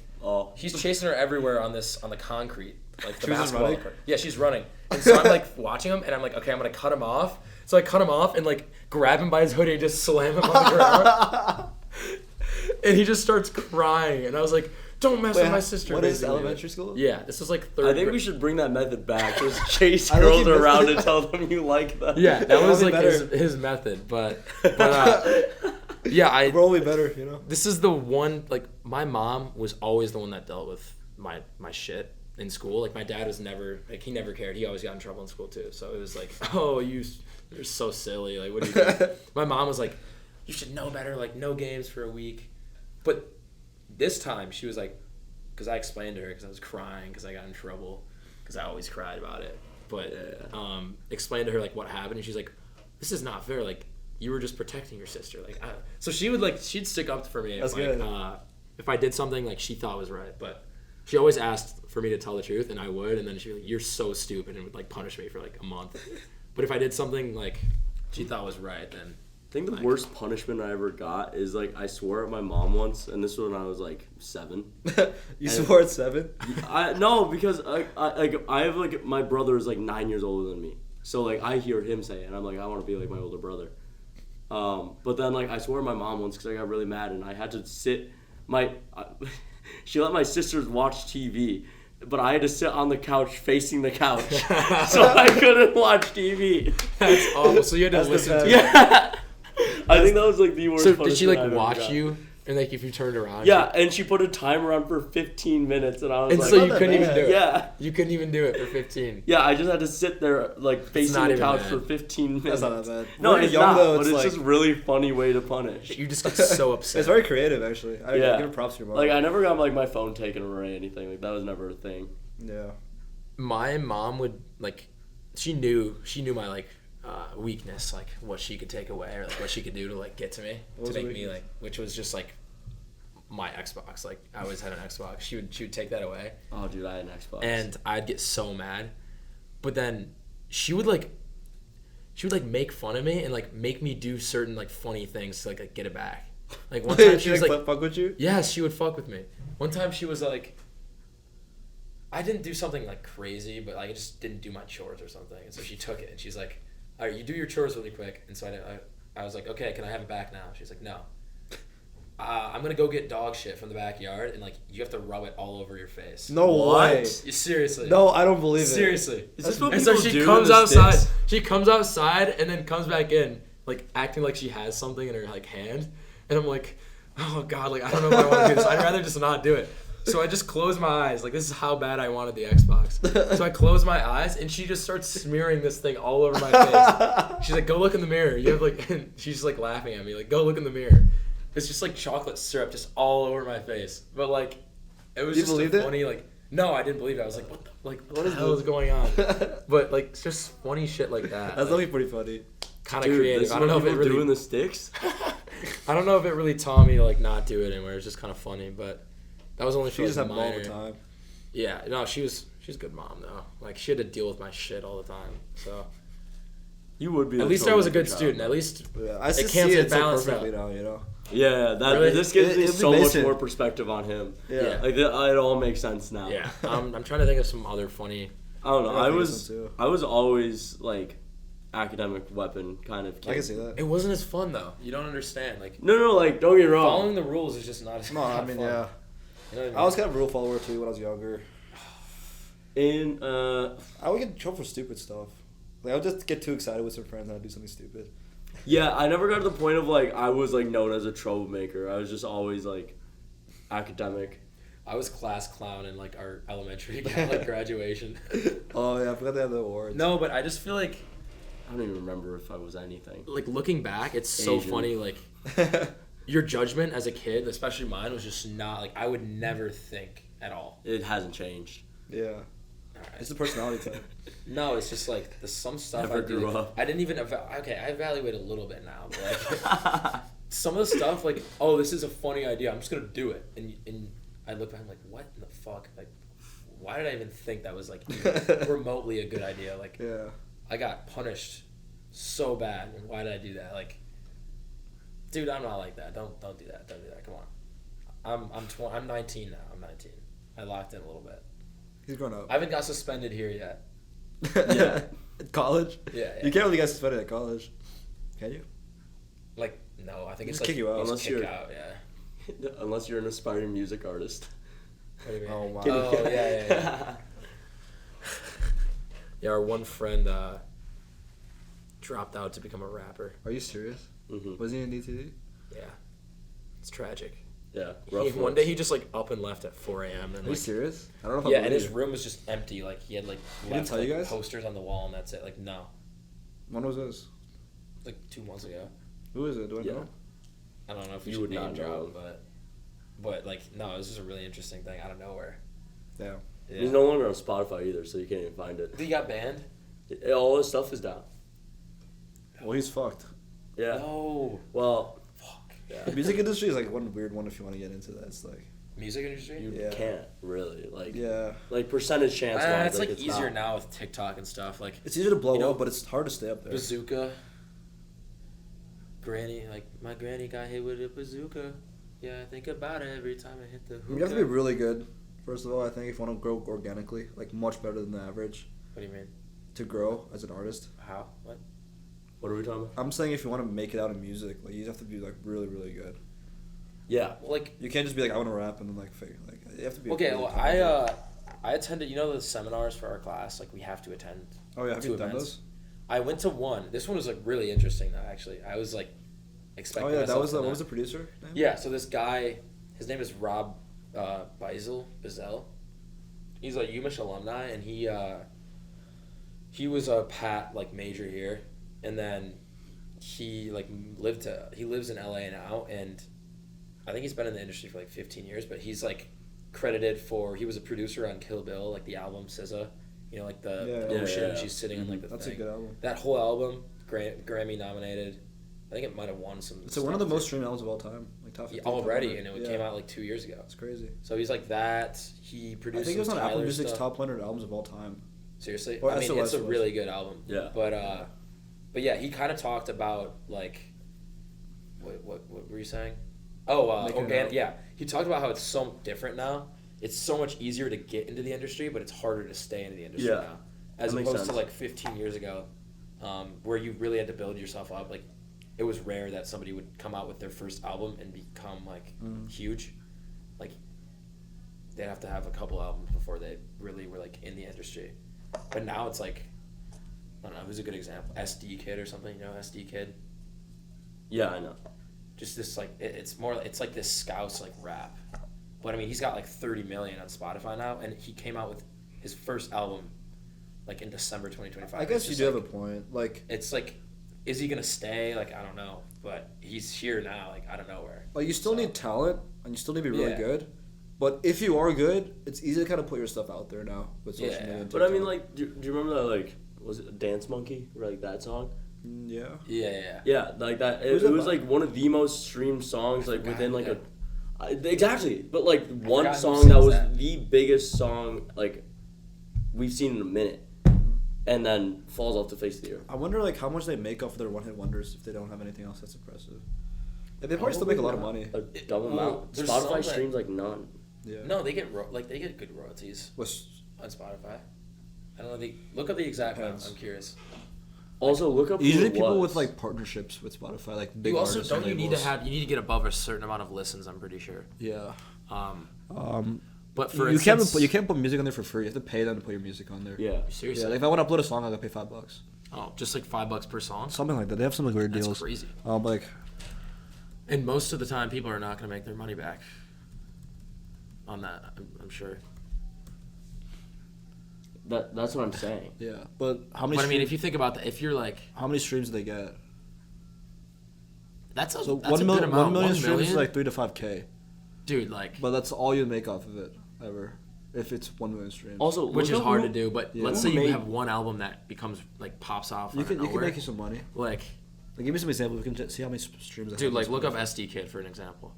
he's chasing her everywhere on the concrete, like the basketball court. Yeah, she's running. And so I'm like watching him, and I'm like, okay, I'm gonna cut him off. So I cut him off and like grab him by his hoodie and just slam him on the ground. And he just starts crying, and I was like, don't mess with my sister. What is elementary school? Yeah, this was like third. I think we should bring that method back. Just chase girls around and tell them you like them. Yeah, that was like his method, but yeah, we're only better, you know. This is the one, like, my mom was always the one that dealt with my shit in school. Like, my dad was never, like, he never cared. He always got in trouble in school too. So it was like, oh, you're so silly. Like, what are you doing? My mom was like, you should know better. Like, no games for a week. But this time she was like, because I explained to her because I was crying because I got in trouble because I always cried about it. But explained to her like what happened, and she's like, this is not fair. Like, you were just protecting your sister. Like, so she would like, she'd stick up for me if, like, if I did something like she thought was right. But she always asked for me to tell the truth, and I would, and then she'd be like, you're so stupid, and would like punish me for like a month. But if I did something like she thought was right, then I think the worst punishment I ever got is like I swore at my mom once, and this was when I was like 7. You swore at 7? No, because I have like my brother is like 9 years older than me, so like I hear him say it, and I'm like, I want to be like my older brother. But then like I swore at my mom once because I got really mad, and I had to sit she let my sisters watch TV, but I had to sit on the couch facing the couch, so I couldn't watch TV. That's awful. So you had to listen to it. Yeah. I think that was like the worst. So did she like watch you, and like if you turned around? Yeah, and she put a timer on for 15 minutes, and I was and like, so you couldn't even do it. Yeah, you couldn't even do it for 15. Yeah, I just had to sit there like facing the couch for 15 minutes. That's not that bad. No, it's young, not, though, but it's like, just really funny way to punish. You just get so upset. It's very creative, actually. I give props to your mom. Like I never got like my phone taken away or anything. Like that was never a thing. Yeah. My mom would like, she knew my like weakness, like what she could take away or like what she could do to like get to me, to make me like, which was just like my Xbox. Like I always had an Xbox. She would take that away. Oh, dude, I had an Xbox. And I'd get so mad, but then she would make fun of me and like make me do certain like funny things to like get it back. Like one time she was like fuck with you? Yes, she would fuck with me. One time she was like, I didn't do something like crazy, but like I just didn't do my chores or something, and so she took it and she's like, all right, you do your chores really quick. And so I was like, okay, can I have it back now? She's like, no. I'm going to go get dog shit from the backyard, and like you have to rub it all over your face. No way. Seriously. No, I don't believe it. Seriously. Is this what and people so she do comes to the outside. sticks? She comes outside and then comes back in, like acting like she has something in her like hand. And I'm like, oh God, like I don't know if I want to do this. I'd rather just not do it. So I just closed my eyes. Like, this is how bad I wanted the Xbox. So I closed my eyes, and she just starts smearing this thing all over my face. She's like, go look in the mirror. You have like, and she's just like laughing at me, like, go look in the mirror. It's just like chocolate syrup just all over my face. But like, it was just funny. Like, no, I didn't believe it. I was like, what the hell is going on? But like, it's just funny shit like that. That's like, pretty funny. Kind of creative. I don't know if it really doing the sticks. I don't know if it really taught me to like not do it anymore. It's just kind of funny, but. That was only for she just like, had minor. all the time. Yeah, no, she's a good mom though. Like she had to deal with my shit all the time. So you would be. At least I was a good student. At least I it see it so balanced perfectly out. now, you know. Yeah, this gives me so much more perspective on him. Yeah, like it all makes sense now. Yeah, I'm trying to think of some other funny. I don't know. I was always like academic weapon kind of kid. I can see that. It wasn't as fun though. You don't understand. Like no, like don't get me wrong. Following the rules is just not as No, I mean fun. yeah. You know what I mean? I was kind of a rule follower too when I was younger. I would get in trouble for stupid stuff. Like I would just get too excited with some friends and I'd do something stupid. Yeah, I never got to the point of like I was like known as a troublemaker. I was just always like academic. I was class clown in like our elementary like graduation. Oh yeah, I forgot they had the awards. No, but I just feel like don't even remember if I was anything. Like looking back, it's so Asian. funny. Like your judgment as a kid, especially mine, was just not like I would never think at all. It hasn't changed. Yeah. All right. It's the personality type. No, it's just like the some stuff Never I do. grew up. I didn't even okay. I evaluate a little bit now, but like some of the stuff, like oh, this is a funny idea. I'm just gonna do it, and I look back, I'm like, what in the fuck? Like, why did I even think that was like even remotely a good idea? Like, Yeah. I got punished so bad, and why did I do that? Like, dude, I'm not like that. Don't do that. Don't do that. Come on. I'm 19 now. I'm 19. I locked in a little bit. He's grown up. I haven't got suspended here yet. Yeah. At college? Yeah. You can't really get suspended at college. Can you? Like, no, I think it's Just like kick you out. just Unless kick you're- out. Yeah. Unless you're an aspiring music artist. What do you mean? Oh, wow. Oh, yeah. Yeah, our one friend dropped out to become a rapper. Are you serious? Mm-hmm. Was he in DTD? Yeah. It's tragic. Yeah. One day he just like up and left at 4 a.m. and Are you like, serious? I don't know if I yeah, and believe his you. room was just empty. Like he had like didn't left tell you like, guys? posters on the wall and that's it. Like no, When was this? like 2 months ago. Who is it? Do I Yeah. know? I don't know if we You should would name not know. drop, but like no, this is a really interesting thing out of nowhere. Yeah. Yeah. He's no longer on Spotify either, so you can't even find it. He got banned. All his stuff is down. Well, he's fucked. Yeah. No. Well, Fuck. yeah. The music industry is like one weird one if you want to get into that. It's like, Music industry. You Yeah. can't really like yeah. like percentage chance wise. It's like easier not. now with TikTok and stuff. Like It's easier to blow You know, up, but it's hard to stay up there. bazooka. Granny, like my granny got hit with a bazooka. Yeah, I think about it every time I hit the hookah. You have to be really good, first of all, I think, if you want to grow organically, like much better than the average, What do you mean? to grow as an artist. How? What? What are we talking about? I'm saying if you want to make it out in music, like you have to be like really, really good. Yeah. Well, like You can't just be like, I want to rap and then like figure, like you have to be. okay. really Well, talented. I attended. You know the seminars for our class. Like we have to attend. Oh yeah, have 2 you done events. those? I went to one. This one was like really interesting though. Actually, I was like expecting. Oh yeah, that myself was to what not- was the producer name? Yeah, so this guy, his name is Rob Bizel. He's a UMich alumni, and he was a Pat like major here, and then he like he lives in LA now, and I think he's been in the industry for like 15 years, but he's like credited for he was a producer on Kill Bill, like the album SZA, you know, like the Yeah. ocean. Yeah. She's sitting on like the That's thing. a good album. That whole album, Grammy nominated. I think it might have won some. It's one of stuff, the most too. streamed albums of all time, like top 50. Already, top and it 100. came out like 2 years ago. It's crazy. So he's like that. He I produced. think it was on some Apple Tyler Music's stuff. top 100 albums of all time. Seriously, Or I mean, SOS it's a was. really good album. Yeah. But yeah, he kind of talked about like, what were you saying? Oh, Making it organic. out. Yeah, he talked about how it's so different now. It's so much easier to get into the industry, but it's harder to stay into the industry Yeah. now, as That makes opposed to sense. like 15 years ago, where you really had to build yourself up. Like, it was rare that somebody would come out with their first album and become like huge. Like, they'd have to have a couple albums before they really were like in the industry. But now it's like, I don't know, who's a good example? SD Kid or something, you know, SD Kid? Yeah, I know. Just this like, it's like this Scouse like rap. But I mean, he's got like 30 million on Spotify now, and he came out with his first album like in December 2025. I guess It's you just, do have like, a point. Like, It's like, is he gonna stay? Like, I don't know. But he's here now, like out of nowhere. you still So- need talent, and you still need to be really Yeah. good. But if you are good, it's easy to kind of put your stuff out there now with social Yeah. media. And But I mean, TikTok. like, do you remember that, like, was it Dance Monkey? Or, like, that song? Yeah. Yeah. Yeah, like that. Who's It that was, by? like, one of the most streamed songs, like, forgot, within, like, yeah. exactly. But, like, one forgot who song sings that was that. the biggest song, like, we've seen in a minute. And then falls off the face of the earth. I wonder like how much they make off their one-hit wonders if they don't have anything else that's impressive. Like, they probably still make a lot of money. A double Well, amount. there's Spotify some that- streams, like, none. Yeah. No, they get they get good royalties Was on Spotify. I don't know. Look up the exact amount. Depends. I'm curious. Also, look up who usually it people was. with like partnerships with Spotify, like big You also artists don't and you need to labels. you need to get above a certain amount of listens. I'm pretty sure. Yeah. Um, but for you instance, can't put music on there for free. You have to pay them to put your music on there. Yeah. seriously. Yeah, like if I want to upload a song, I gotta pay $5. Oh, just like $5 per song. Something like that. They have some like weird That's deals. crazy. Like And most of the time, people are not going to make their money back on that. I'm sure. That's what I'm saying. Yeah, but how many? But I mean, if you think about that, if you're like, how many streams do they get? That's a So that's 1 a million, good amount. 1 million 1 streams is million? like 3 to 5K. Dude, like, But that's all you make off of it ever. If it's 1 million streams. Also, which is look up hard who- to do. But Yeah. let's Who say you made- have one album that becomes like pops off. you out can of you can nowhere. make you some money. Like, Like, give me some examples. We can see how many streams. dude, like look up SD Kid for an example.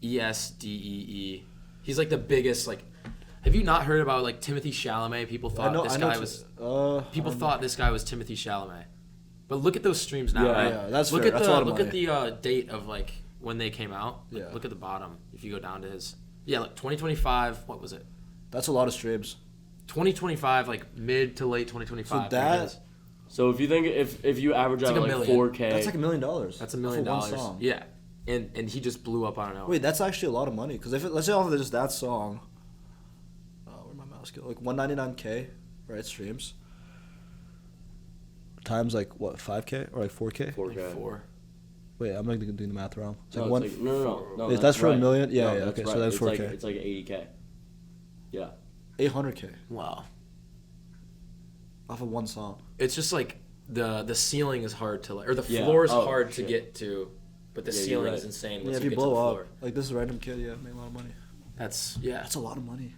ESDEE. He's like the biggest. Like, have you not heard about like Timothy Chalamet? People thought this guy was. People thought this guy was Timothy Chalamet. But look at those streams now, Yeah, right? yeah, that's look fair. at That's the a lot of look at money. the date of like when they came out. Like, Yeah. look at the bottom. If you go down to his, like 2025. What was it? That's a lot of streams. 2025, like mid to late 2025. So that So if you think if you average It's out like a like million. 4K, that's like $1 million. That's $1 million. for one song. Yeah, and he just blew up on it. Wait, that's actually a lot of money. Because if let's say off of just that song, where'd my mouse go? Like 199K, right? Streams. Times like what 5K or like 4K? 4K. 4. Wait, I'm like doing the math wrong. It's No, like one. no. Wait, that's for right. $1 million? Yeah, No, yeah, okay, so right. that's It's like 4K. it's like 80K. Yeah. 800K Wow. off of one song. It's just like the ceiling is hard to like, or the Yeah. floor is Oh, hard shit. to get to, but the Yeah, you're ceiling right. is insane. Yeah, Once if you you get to the blow floor. up, like this random kid, yeah, make a lot of money. That's That's a lot of money.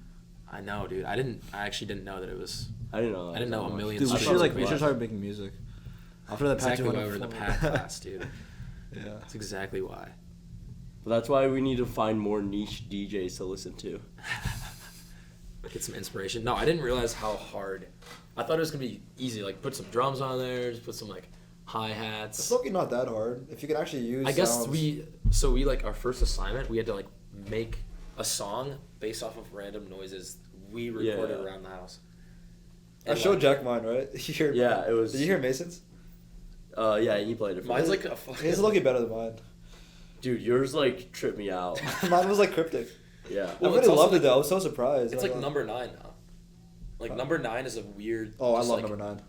I know, dude. I actually didn't know that it was. I didn't know. I didn't know a million. Dude, we I should thought it like was we should a lot. start making music. After that, Exactly why we're in the PAC class, dude. Yeah. That's exactly why. But that's why we need to find more niche DJs to listen to. Get some inspiration. No, I didn't realize how hard. I thought it was gonna be easy. Like put some drums on there, just put some like hi hats. It's looking not that hard if you can actually use. I guess sounds. we like our first assignment. We had to like make a song based off of random noises we recorded Yeah. around the house. I And, showed like, Jack mine, right? You hear? Yeah, it was. Did you hear Mason's? Yeah, he played it. For Mine's me. like a fucking. His is looking better than mine. Dude, yours like tripped me out. Mine was like cryptic. Yeah. I Well, really it's also loved it like- though. I was so surprised. It's Like, like number 9 now. Like number 9 is a weird. Oh, I just, love like, number 9.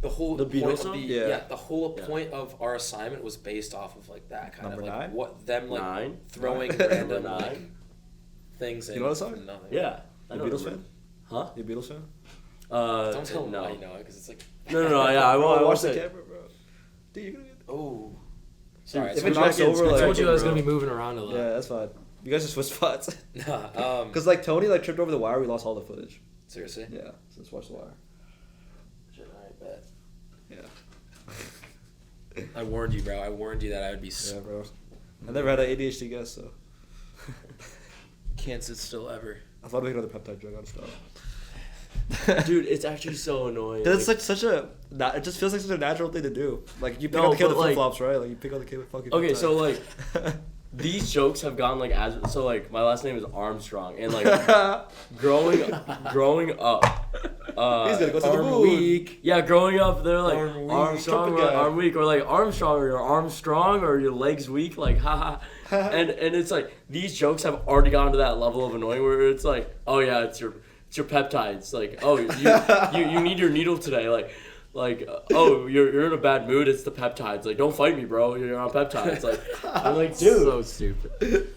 The whole The point Beatles of song? the Yeah. the whole Yeah. point of our assignment was based off of like that kind Number of like 9? what them like 9? throwing Number random 9? like things. You know that song? Nothing. Yeah. You know a Beatles the- fan? Huh? You a Beatles fan? Don't tell them no. why you know it because it's like. No, yeah, I Bro, won't watch the say. camera, bro. Dude, you're gonna get. Oh. Sorry. If so it knocks over, I like- told you I was bro. gonna be moving around a lot. Yeah, that's fine. You guys just switch spots. Nah, Cause like Tony like tripped over the wire, we lost all the footage. seriously. Yeah, so let's watch the wire. Alright, bet. Yeah. I warned you, bro. I warned you that I would be. Yeah, bro. I never had an ADHD guest, so Can't sit still ever. I thought we could another peptide drug on stuff. Dude, it's actually so annoying. It's like- such a. It just feels like such a natural thing to do. Like you pick No, up the kid with but, the like- flip flops, right? Like you pick up the kid with fucking. Okay, peptide. so like these jokes have gone like as so like my last name is Armstrong and like growing up. He's gonna go to the Arm moon. Week. Yeah, growing up they're like Arm Week, Armstrong trumpet or guy. Arm Week or like Armstrong or your arm strong or your legs weak like haha. and it's like these jokes have already gone to that level of annoying where it's like, oh yeah, it's your peptides. Like, oh you need your needle today. Like, oh, you're in a bad mood. It's the peptides. Like, don't fight me, bro. You're on peptides. Like, I'm like, dude. So stupid.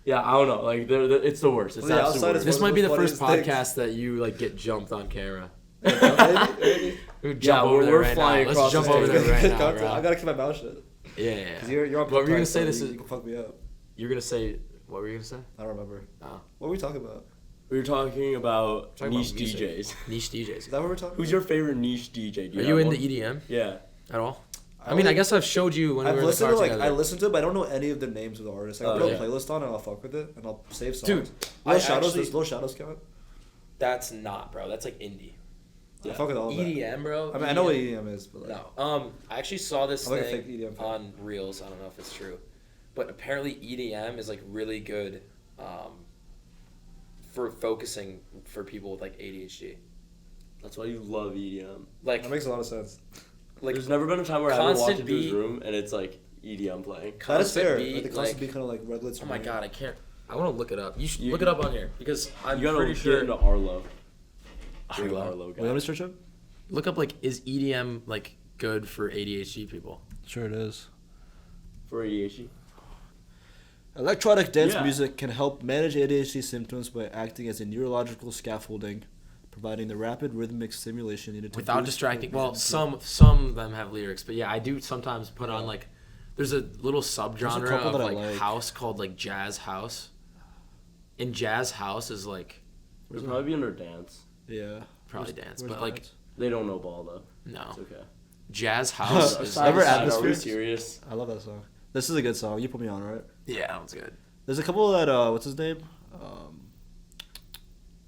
Yeah, I don't know. Like, it's the worst. It's Well, yeah, absolute outside worst. is This one might of be the the first funniest podcast that you like get jumped on camera. Maybe. We would Yeah, jump over there we're right flying now. across Let's jump the over stage. there right now, Content. bro. I gotta keep my mouth shut. Yeah. Cause you're on. What were you gonna peptides, say? so This you is. can fuck me up. You're gonna say. What were you gonna say? I don't remember. Oh. What were we talking about? We were talking about Talking niche about music. DJs. Niche DJs. Is that what we're talking? Who's your favorite niche DJ? Do Are have you one? into EDM Yeah. at all? I mean, I guess I've showed you when we I've were in the listened car to together. I listened to it, but I don't know any of the names of the artists. Like, I'll Oh, put yeah. a playlist on and I'll fuck with it and I'll save songs. Dude, Little I Shadows. actually- Does Little Shadows count? That's not, bro. That's like indie. I fuck with all of that. EDM, bro. I mean, I know what EDM is, but like, No. I actually saw this I'm like a thing fake EDM fan. on Reels. I don't know if it's true, but apparently EDM is like really good for focusing for people with like ADHD. That's why you love EDM. Like, that makes a lot of sense. like There's never been a time where I haven't walked constant into his beat- room and it's like EDM playing. That is constant fair. beat, Like, the constant like- beat kind of like regulates. Oh your my brain. god, I can't. I want to look it up. You should You- look it up on here because I'm You gotta pretty get sure. into Arlo. Big Arlo. Arlo Wait, guy. let me search it. Look up like is EDM like good for ADHD people? Sure, it is. For ADHD. Electronic dance Yeah. music can help manage ADHD symptoms by acting as a neurological scaffolding, providing the rapid rhythmic stimulation needed to without boost distracting. your Well, vision. some of them have lyrics, but yeah, I do sometimes put on like. There's a little subgenre couple of that I like like. house called like jazz house. And jazz house is like It'd probably be under dance. Yeah. probably dance, where's but like dance? They don't know ball though. no. It's okay. Jazz house is Side Never to side, atmosphere? Are we serious? I love that song. This is a good song. You put me on, right? yeah, that one's good. There's a couple that what's his name?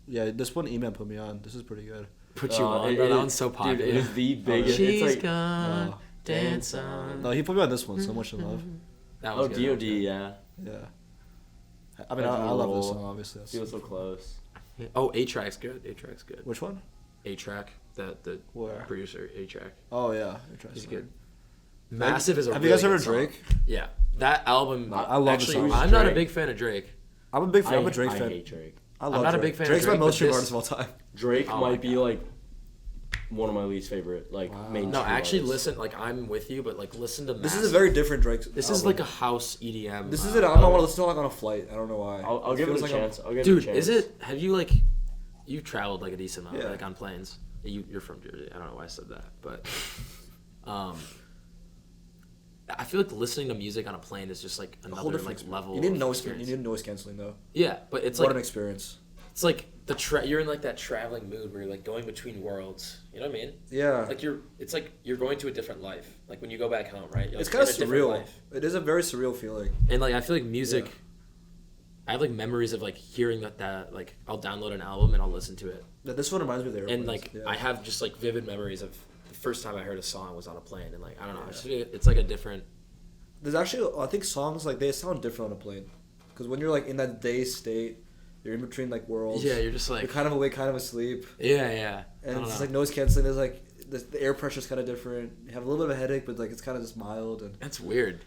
Yeah, this one E-Man put me on. This is pretty good. Put you on, bro. That one's so popular. Dude, it is the biggest. She's It's like gonna Oh. dance on. No, he put me on this one. So much in love. That was good. DOD, yeah. Yeah. I mean, I love this song. Obviously, that's, Feel so close. Oh, A-Track's good. A-Track's good. which one? A-Track, the Where? producer, A-Track. Oh yeah, He's good. Massive is a Have really you guys heard good of song. Drake? Yeah, that album. No, I love the actually, song. I'm not a Drake. big fan of Drake. I'm a big fan. I'm a I Drake fan. hate Drake. I love not a Drake. big fan of Drake's Drake, my most but streamed this- artist of all time. Drake Oh my might be God. like one of my least favorite mainstream No, actually, artists. listen. Like, I'm with you, but like, listen to. This is Massive. a very different Drake. This is like a house EDM. This is an album I want to listen to like on a flight. I don't know why. I'll give it feels a like chance. I'll give it a Dude, chance. is it? Have you like? You've traveled like a decent amount, Yeah. like on planes. You're from Jersey. I don't know why I said that, but I feel like listening to music on a plane is just like A whole another different like level. You need of noise. experience. You need noise canceling though. Yeah, but it's What like an experience. it's like you're in like that traveling mood where you're like going between worlds. You know what I mean? Yeah. Like it's like you're going to a different life. Like when you go back home, right? You're It's like kind of in a different surreal. life. It is a very surreal feeling. And like I feel like music. Yeah. I have like memories of like hearing that like I'll download an album and I'll listen to it. Yeah, this one reminds me of the airplanes. And like yeah. I have just like vivid memories of the first time I heard a song was on a plane, and like I don't know, it's like a different. There's actually, I think songs like they sound different on a plane, because when you're like in that dazed state, you're in between like worlds. Yeah, you're just like You're kind of awake, kind of asleep, yeah. and I don't it's just know. like noise canceling. There's like the air pressure's kind of different. You have a little bit of a headache, but like it's kind of just mild. And That's weird.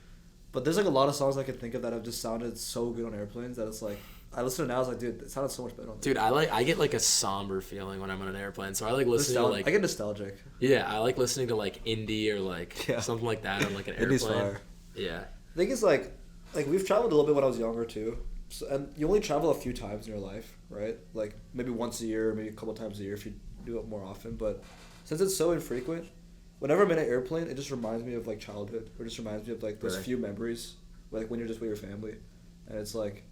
but there's like a lot of songs I can think of that have just sounded so good on airplanes that it's like I listen to it now. It's like, dude, it sounded so much better on. Dude, I get like a somber feeling when I'm on an airplane, so I like listening to like I get nostalgic. yeah, I like listening to like indie or like Yeah. something like that on like an Indie's airplane. fire. Yeah. I think it's like we've traveled a little bit when I was younger too, so, and you only travel a few times in your life, right? Like maybe once a year, maybe a couple times a year if you do it more often. But since it's so infrequent, whenever I'm in an airplane, it just reminds me of like childhood, or just reminds me of like those Right. few memories, like when you're just with your family, and it's like,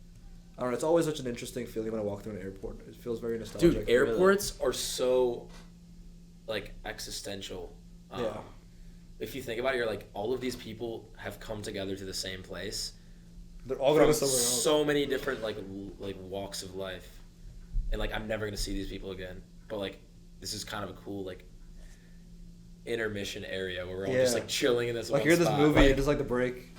I don't know, it's always such an interesting feeling when I walk through an airport. It feels very nostalgic. Dude, airports are so like existential. Yeah. If you think about it, you're like all of these people have come together to the same place. They're all going From to somewhere else. so many different like walks of life, and like I'm never gonna see these people again. But like this is kind of a cool like intermission area where we're all just Yeah. like chilling in this. Like one you're in this spot. movie, Like, and just like the break.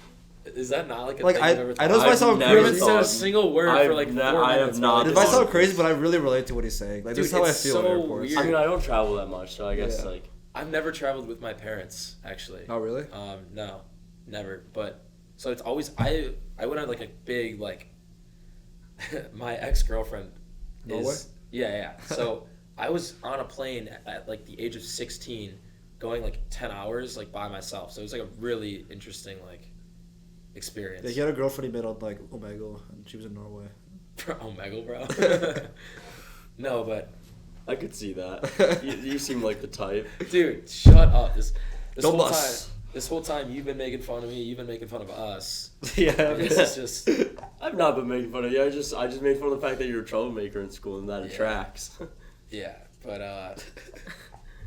is that not like a Like thing I you've ever know this thought? might sound I've never You haven't crazy. said a thought- single word I've for like ne- 4 I have minutes. not bro. It might thought- sound crazy, but I really relate to what he's saying. Like Dude, this is how I it's feel at so airports. weird. I mean, I don't travel that much, so I guess Yeah. like I've never traveled with my parents actually. Oh really? No, never. But so it's always I went on like a big like my ex-girlfriend Norway? is yeah. So I was on a plane at like the age of 16 going like 10 hours like by myself. So it was like a really interesting like experience. Yeah, he had a girlfriend he met on like Omegle, and she was in Norway. Omegle, bro. No, but I could see that. you seem like the type. dude, shut up. This Don't whole bust. time this whole time you've been making fun of me, you've been making fun of us. Yeah. This is just I've not been making fun of you. I just made fun of the fact that you're a troublemaker in school, and that Yeah. attracts. yeah, but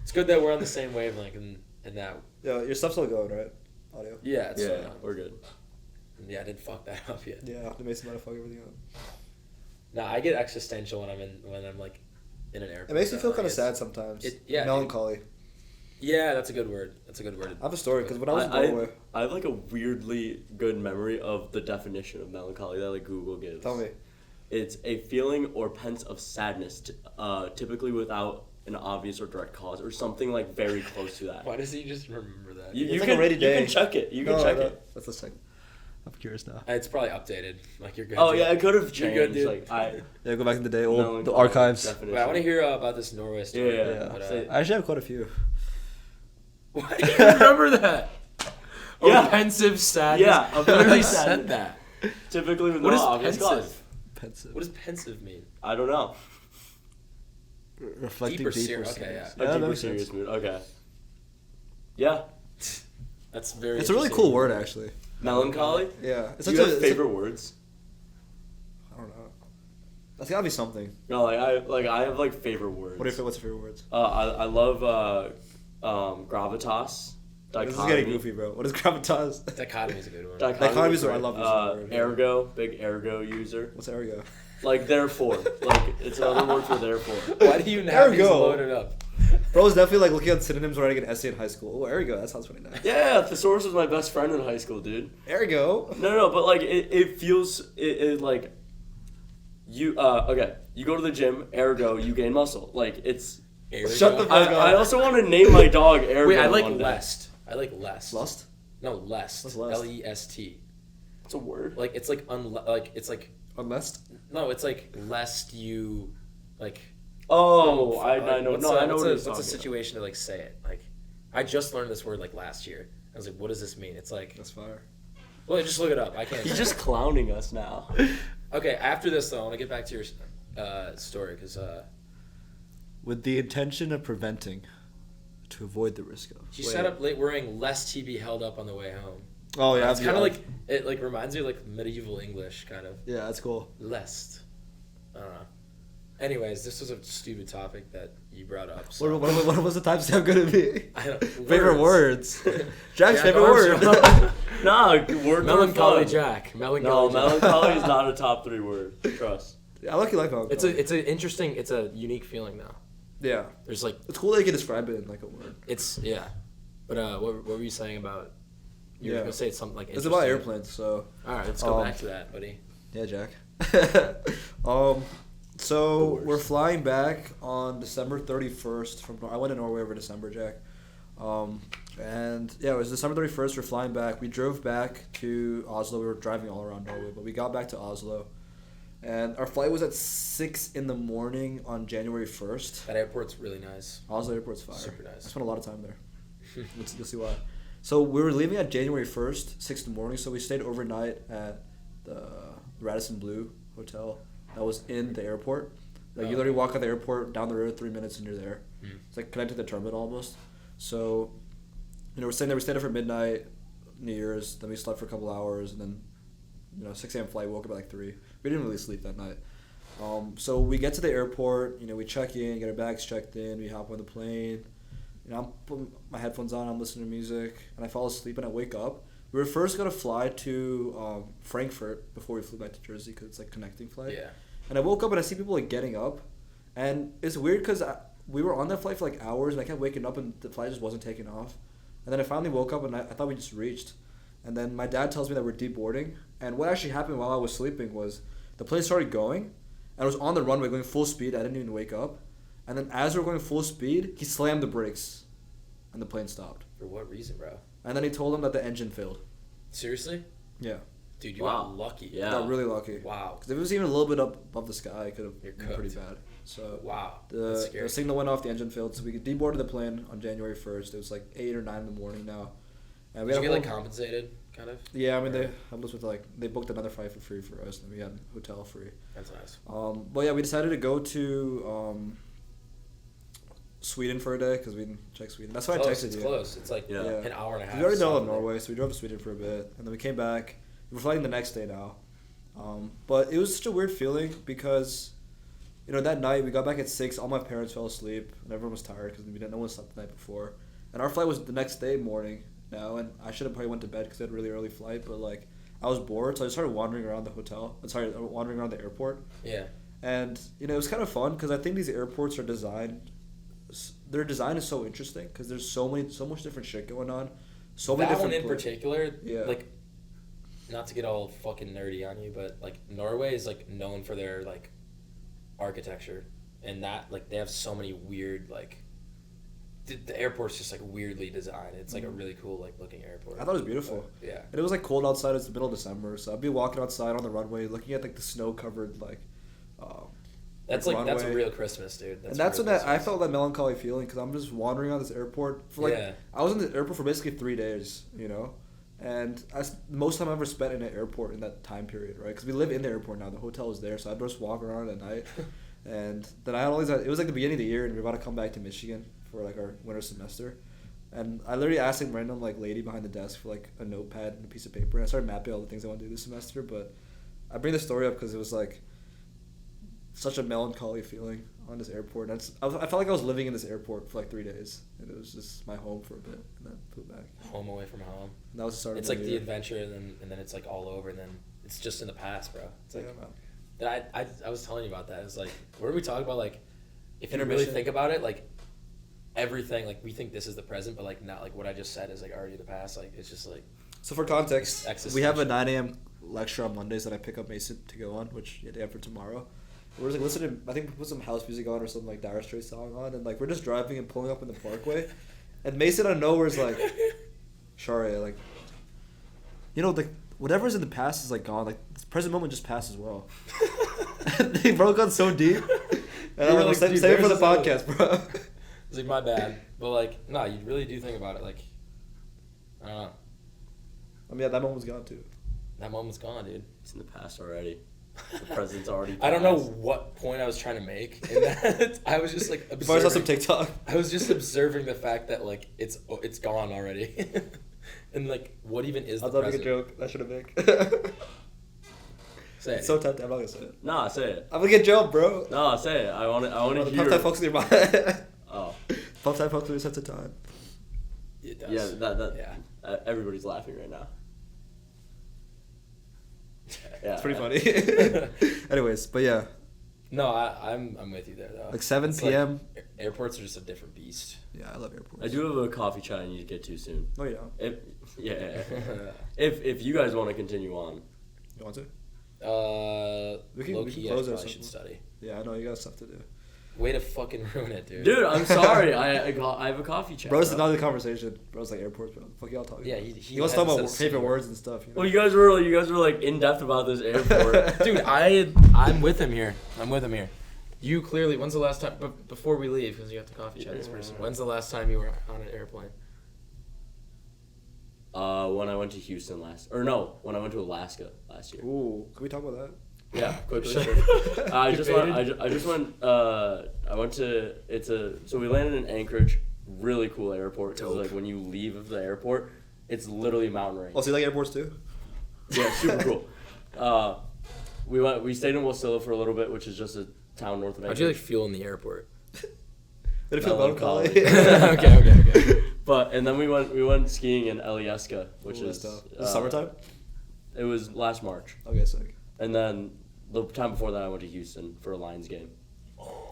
it's good that we're on the same wavelength and that Yeah, your stuff's still going, right? Audio. yeah, it's Yeah, we're good. yeah, I didn't fuck that up yet. Yeah, the Mason might have fucked everything up. No, I get existential when I'm like in an airport. It makes me feel Like, kind of it's- sad sometimes. yeah, Melancholy. Yeah, that's a good word. I have a story because when I was in Norway, I have like a weirdly good memory of the definition of melancholy that like Google gives. tell me. It's a feeling or sense of sadness, typically without an obvious or direct cause, or something like very close to that. Why does he just remember that? You, It's you like can a rainy you day. can check it. You can No, check no, it. Let's check. I'm curious now. It's probably updated. Like you're good. Oh dude. yeah, it could have You're changed. good, dude. Like I Yeah, go back in the day, old the melancholy archives. definition. Wait, I want to hear about this Norway story. Yeah. But, Say- I actually have quite a few. why do you remember that? Yeah. Pensive sadness. Yeah, I literally sadness. said that. Typically with What no is obvious pensive? cause. Pensive. What does pensive mean? I don't know. reflecting Deeper deeper. serious. Okay, serious. yeah. A that deeper makes sense. serious mood. Okay. Yeah. That's very. It's a really interesting. cool word, actually. Melancholy? Yeah. It's Do you have favorite words? I don't know. That's gotta be something. No, I have like favorite words. What's your favorite words? I love gravitas. This is getting goofy, bro. What is gravitas? Dichotomy is a good one. Dichotomy is great. I love using that word. Ergo, big ergo user. What's ergo? Like therefore, like it's another word for therefore. Why do you have these Ergo. loaded up? Bro was definitely like looking at synonyms writing an essay in high school. Oh, ergo. That sounds pretty nice. Yeah, Thesaurus was my best friend in high school, dude. Ergo. No, but like it feels it like you okay. You go to the gym, ergo, you gain muscle. Like it's. Ergo? Shut the fuck up. I also want to name my dog ergo. Wait, I like one day. lest. I like lest. Lust? No, lest. What's lest? Lest. It's a word. Like it's like it's like Unless? no, it's like lest you like. Oh, I know. What's No, I know what's what a, you're what's a talking situation to like say it? Like, I just learned this word like last year. I was like, what does this mean? It's like, That's fire. well, just look it up. I can't. about. He's just clowning us now. Okay, after this though, I want to get back to your story because With the intention of preventing, to avoid the risk of. she sat up late wearing lest he be held up on the way home. Oh yeah, It's kind of like it like reminds me of like medieval English kind of. Yeah, that's cool. Lest. I don't know. Anyways, this was a stupid topic that you brought up. So. What was the timestamp gonna be? I don't, Favorite words. Jack's Jack favorite word. Armstrong. Nah, word Melancholy fun. Jack. No, Melancholy Jack. melancholy is not a top 3 word. Trust. I like melancholy. It's a interesting. It's a unique feeling though. Yeah. There's like It's cool that you can describe it in like a word. it's yeah, but what were you saying about? You were Yeah. gonna say something like It's about interesting. airplanes, so All right, let's go back to that, buddy. yeah, Jack. So we're flying back on December 31st from. I went to Norway over December, Jack. And yeah, it was December 31st. We're flying back. We drove back to Oslo. We were driving all around Norway, but we got back to Oslo, and our flight was at 6 in the morning on January 1st. That airport's really nice. Oslo airport's fire. Super nice. I spent a lot of time there. You'll see why. So we were leaving at January 1st, 6 in the morning. So we stayed overnight at the Radisson Blu Hotel that was in the airport. Like you literally walk out the airport, down the road 3 minutes, and you're there. It's like connected to the terminal almost. So, we're staying there. We stayed there for midnight, New Year's. Then we slept for a couple hours, and then 6 a.m. flight. Woke up at like 3. We didn't really sleep that night. So we get to the airport. We check in, get our bags checked in. We hop on the plane. I'm putting my headphones on. I'm listening to music, and I fall asleep. And I wake up. We were first gonna fly to Frankfurt before we flew back to Jersey because it's like connecting flight. Yeah. And I woke up and I see people like getting up, and it's weird because we were on that flight for like hours, and I kept waking up, and the flight just wasn't taking off. And then I finally woke up, and I thought we just reached. And then my dad tells me that we're deboarding. And what actually happened while I was sleeping was the plane started going, and it was on the runway going full speed. I didn't even wake up. And then as we were going full speed, he slammed the brakes, and the plane stopped. For what reason, bro? And then he told him that the engine failed. Seriously? Yeah. Dude, you Wow. got lucky. Yeah. Got really lucky. Wow. Because if it was even a little bit up above the sky, it could have You're been pretty cooked. bad. So Wow. That's the scary. signal went off, the engine failed, so we deboarded the plane on January 1st. It was like 8 or 9 in the morning now. And we Did you had get a like whole- compensated, kind of? Yeah, I mean they helped us with they booked another flight for free for us, and we had hotel free. That's nice. But yeah, we decided to go to Sweden for a day because we didn't check Sweden. That's why I Close, texted it's you. close. It's like Yeah. an hour and a half. We already know south of of there. Norway, so we drove to Sweden for a bit, and then we came back. We're flying the next day now. But it was such a weird feeling because, that night we got back at 6. All my parents fell asleep, and everyone was tired because no one slept the night before. And our flight was the next day morning now, and I should have probably went to bed because I had a really early flight. But I was bored, so I just started wandering around the wandering around the airport. Yeah. And it was kind of fun because I think these airports are designed. Their design is so interesting because there's so much different shit going on. So many That one different in particular, Yeah. like, not to get all fucking nerdy on you, but like Norway is like known for their like architecture, and that like they have so many weird like. The airport's just like weirdly designed. It's like a really cool like looking airport. I thought it was beautiful. Yeah. And it was cold outside. It's the middle of December, so I'd be walking outside on the runway, looking at the snow covered That's runway. a real Christmas, dude. That's real when I Christmas. felt that melancholy feeling because I'm just wandering around this airport for Yeah. I was in the airport for basically 3 days, and most time I ever spent in an airport in that time period, right? Because we live in the airport now. The hotel is there, so I'd just walk around at night. And then I had all these. It was like the beginning of the year, and we were about to come back to Michigan for like our winter semester. And I literally asked some random like lady behind the desk for like a notepad and a piece of paper. And I started mapping all the things I want to do this semester. But I bring this story up because it was like such a melancholy feeling on this airport. And I felt like I was living in this airport for like 3 days, and it was just my home for a bit, and then flew back. Home away from home. And that was the start. It's of like the the year. adventure, and then it's like all over, and then it's just in the past, bro. It's like Yeah, man. I was telling you about that. It's like, what are we talking about? Like, if you really Intermission. think about it, like everything, like we think this is the present, but like not like what I just said is like already the past. Like it's just like. So for context, Existential. we have a 9 a.m. lecture on Mondays that I pick up Mason to go on, which they have for tomorrow. We're just like listening. I think we put some house music on or some like Dire Straits song on, and like we're just driving and pulling up in the Parkway, and Mason out of nowhere is like, "Sharia, like, you know, like whatever's in the past is like gone. Like this present moment just passed as well." They broke on so deep, and I'm like, "Save it for the podcast, bro." It's like my bad, but like no, you really do think about it. Like, I don't know. I mean, yeah, that moment was gone too. That moment's gone, dude. It's in the past already. The present's already passed. I don't know what point I was trying to make in that. I was just like You probably saw some observing. TikTok. I was just observing the fact that like it's gone already, and like what even is I the thought it'd present? be a joke. That should have been. Say it. It's so tempting. I'm not gonna say it. Nah, say it. I'm gonna get jumped, bro. No, say it. I want to The hear. peptide focuses your mind. Oh. Peptide focuses your sense of time. It does. Yeah, that. Yeah. Everybody's laughing right now. Yeah. It's pretty funny. Anyways, but yeah, No, I'm with you there though. like 7 It's p.m. Airports are just a different beast. Yeah, I love airports. I do have a coffee chat I need to get to soon. No, you don't. If you guys want to continue on. You want to? We can low key, I close it or probably should something. study. Yeah, I know you got stuff to do. Way to fucking ruin it, dude. Dude, I'm sorry. I have a coffee chat. Bro's not the conversation. Bro's like airports, but fuck y'all talking. Yeah, about? he wants to hasn't talk about said a favorite single words and stuff. You know? Well, you guys were like in depth about this airport. Dude, I'm with him here. You clearly. When's the last time? Before we leave, because you have to coffee chat this person. When's the last time you were on an airplane? When I went to Houston when I went to Alaska last year. Ooh, can we talk about that? Yeah, quickly. Sure. I just went. I went to. So we landed in Anchorage. Really cool airport. It was Dope. like when you leave of the airport, it's literally a mountain range. Oh, so you like airports too? Yeah, super cool. We stayed in Wasilla for a little bit, which is just a town north of Anchorage. How'd you like feel in the airport? Did it feel Melancholy. melancholy? okay. But and then we went skiing in Alyeska, which Ooh, is that's tough. Is it summertime? It was last March, Okay, sick. and then the time before that I went to Houston for a Lions game.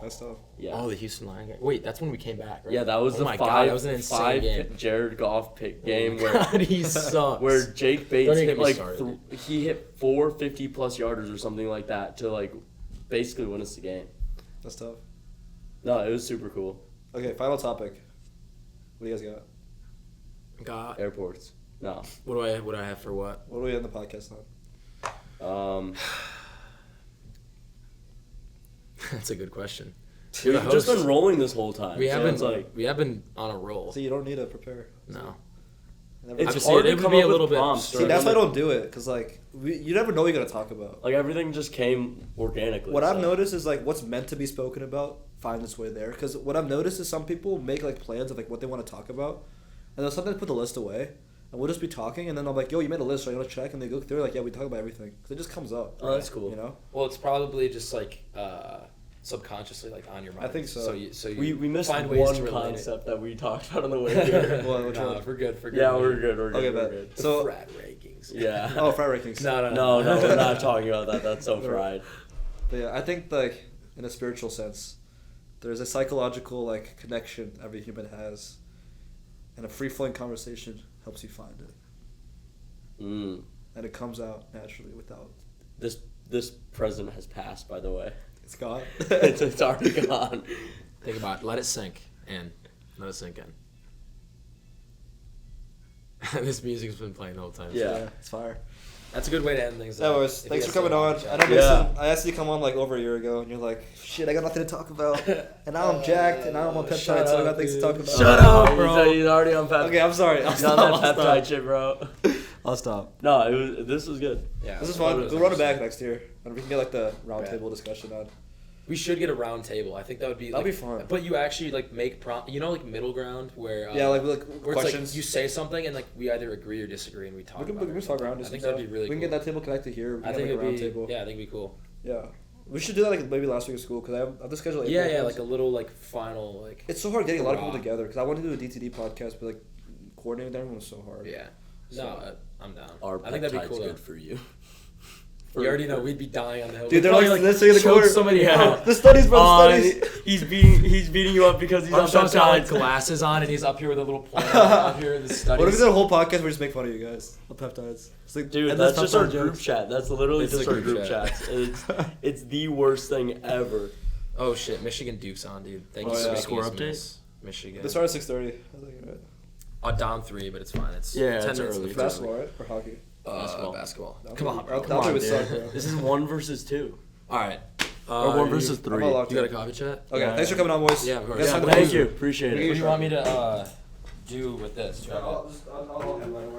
That's tough. Yeah. Oh, the Houston Lion game. Wait, that's when we came back, right? Yeah, that was oh the my five, God, that was an insane five game. Jared Goff pick game where God, he sucks. where Jake Bates Don't even hit get me like started. he hit 4 50+ yarders or something like that to like basically win us the game. That's tough. No, it was super cool. Okay, final topic. What do you guys got? God, Airports. No. what do I have for what? What do we end the podcast on? That's a good question. We've You're the just host. been rolling this whole time. We so haven't it's like we have been on a roll. See, you don't need to prepare. No. Never- it's Obviously, hard it to would come be up a with little bit prompts. See, during that's why I the- don't do it, because like you never know what you're gonna talk about. Like everything just came organically. What I've so. noticed is like what's meant to be spoken about find its way there. Because what I've noticed is some people make like plans of like what they want to talk about, and they'll sometimes put the list away, and we'll just be talking, and then I'm like, "Yo, you made a list, so you want to check?" And they go through like, "Yeah, we talk about everything," because it just comes up. Oh, that's cool. You know? Well, it's probably just like subconsciously like on your mind. I think so. So you We missed find ways one to relate concept that we talked about on the way here. Well, which No, one? we're good. Yeah, we're good. We're good. Okay, we're bet. good. The So- frat rankings. Yeah. Oh, frat rankings. No. No, we're not talking about that. That's so fried. But yeah, I think like in a spiritual sense, there's a psychological like connection every human has, and a free flowing conversation helps you find it, Mm. and it comes out naturally without. This present has passed, by the way. It's gone. It's already gone. Think about it. Let it sink in. Let it sink in. This music's been playing the whole time. Yeah. It's fire. That's a good way to end things. Anyways, If thanks you for guys coming on. don't I mind, know, Yeah. Mason, I asked you to come on like over a year ago, and you're like, shit, I got nothing to talk about. And now I'm jacked, and now I'm on Shut peptides, so I got up, things to dude. talk about. Shut up, bro. He's already on peptide. Okay, I'm sorry. I'll He's on stop. that I'll peptide stop. shit, bro. I'll stop. No, this was good. Yeah, This is I thought fun. it was We'll run it back interesting. next year, and we can get like the roundtable Bet. discussion on. We should get a round table. I think that would be. That'd like, be fun. But you actually like make like middle ground where. Like where questions. it's like you say something and like we either agree or disagree and we talk. We about can it. talk around. I think that'd be really. We can get that table connected here. I think like it'd a round be. table. Yeah, I think it'd be cool. Yeah. We should do that like maybe last week of school because I have to schedule. Yeah, like a little like final like. It's so hard getting a lot of people together because I wanted to do a DTD podcast, but like coordinating with everyone was so hard. Yeah. No, I'm down. Our I think that'd be cool. good for you. You already know we'd be dying on the hill. Dude, they're Probably, like listening in the corner. Somebody out. The studies, bro. The studies. He's beating you up because he's on Armstrong's got like peptides. glasses on and he's up here with a little pointer up here with the studies. What if we did a whole podcast where we just make fun of you guys? The peptides. It's like, Dude, and that's the just our peptide group jokes. chat. That's literally It's just a our group group chat. chat. It's the worst thing ever. Oh shit, Michigan Duke's on, dude. Thank Oh, you for yeah. making Score us update? miss Michigan. They started at 6:30. I think right. Down 3, but it's fine. It's 10 it's minutes early. of the It's first. Basketball, right? Or hockey? Basketball. That Come would- on, bro. that Come on, would dude. suck, bro. This is 1 versus 2. All right. Or 1 versus I'm 3. all locked You got a in. copy chat? Okay, Yeah. thanks for coming on, boys. Yeah, of course. You guys Yeah, sign the Thank poster. you. Appreciate What it. do you want me to do with this? Do you have a- I'll handle it.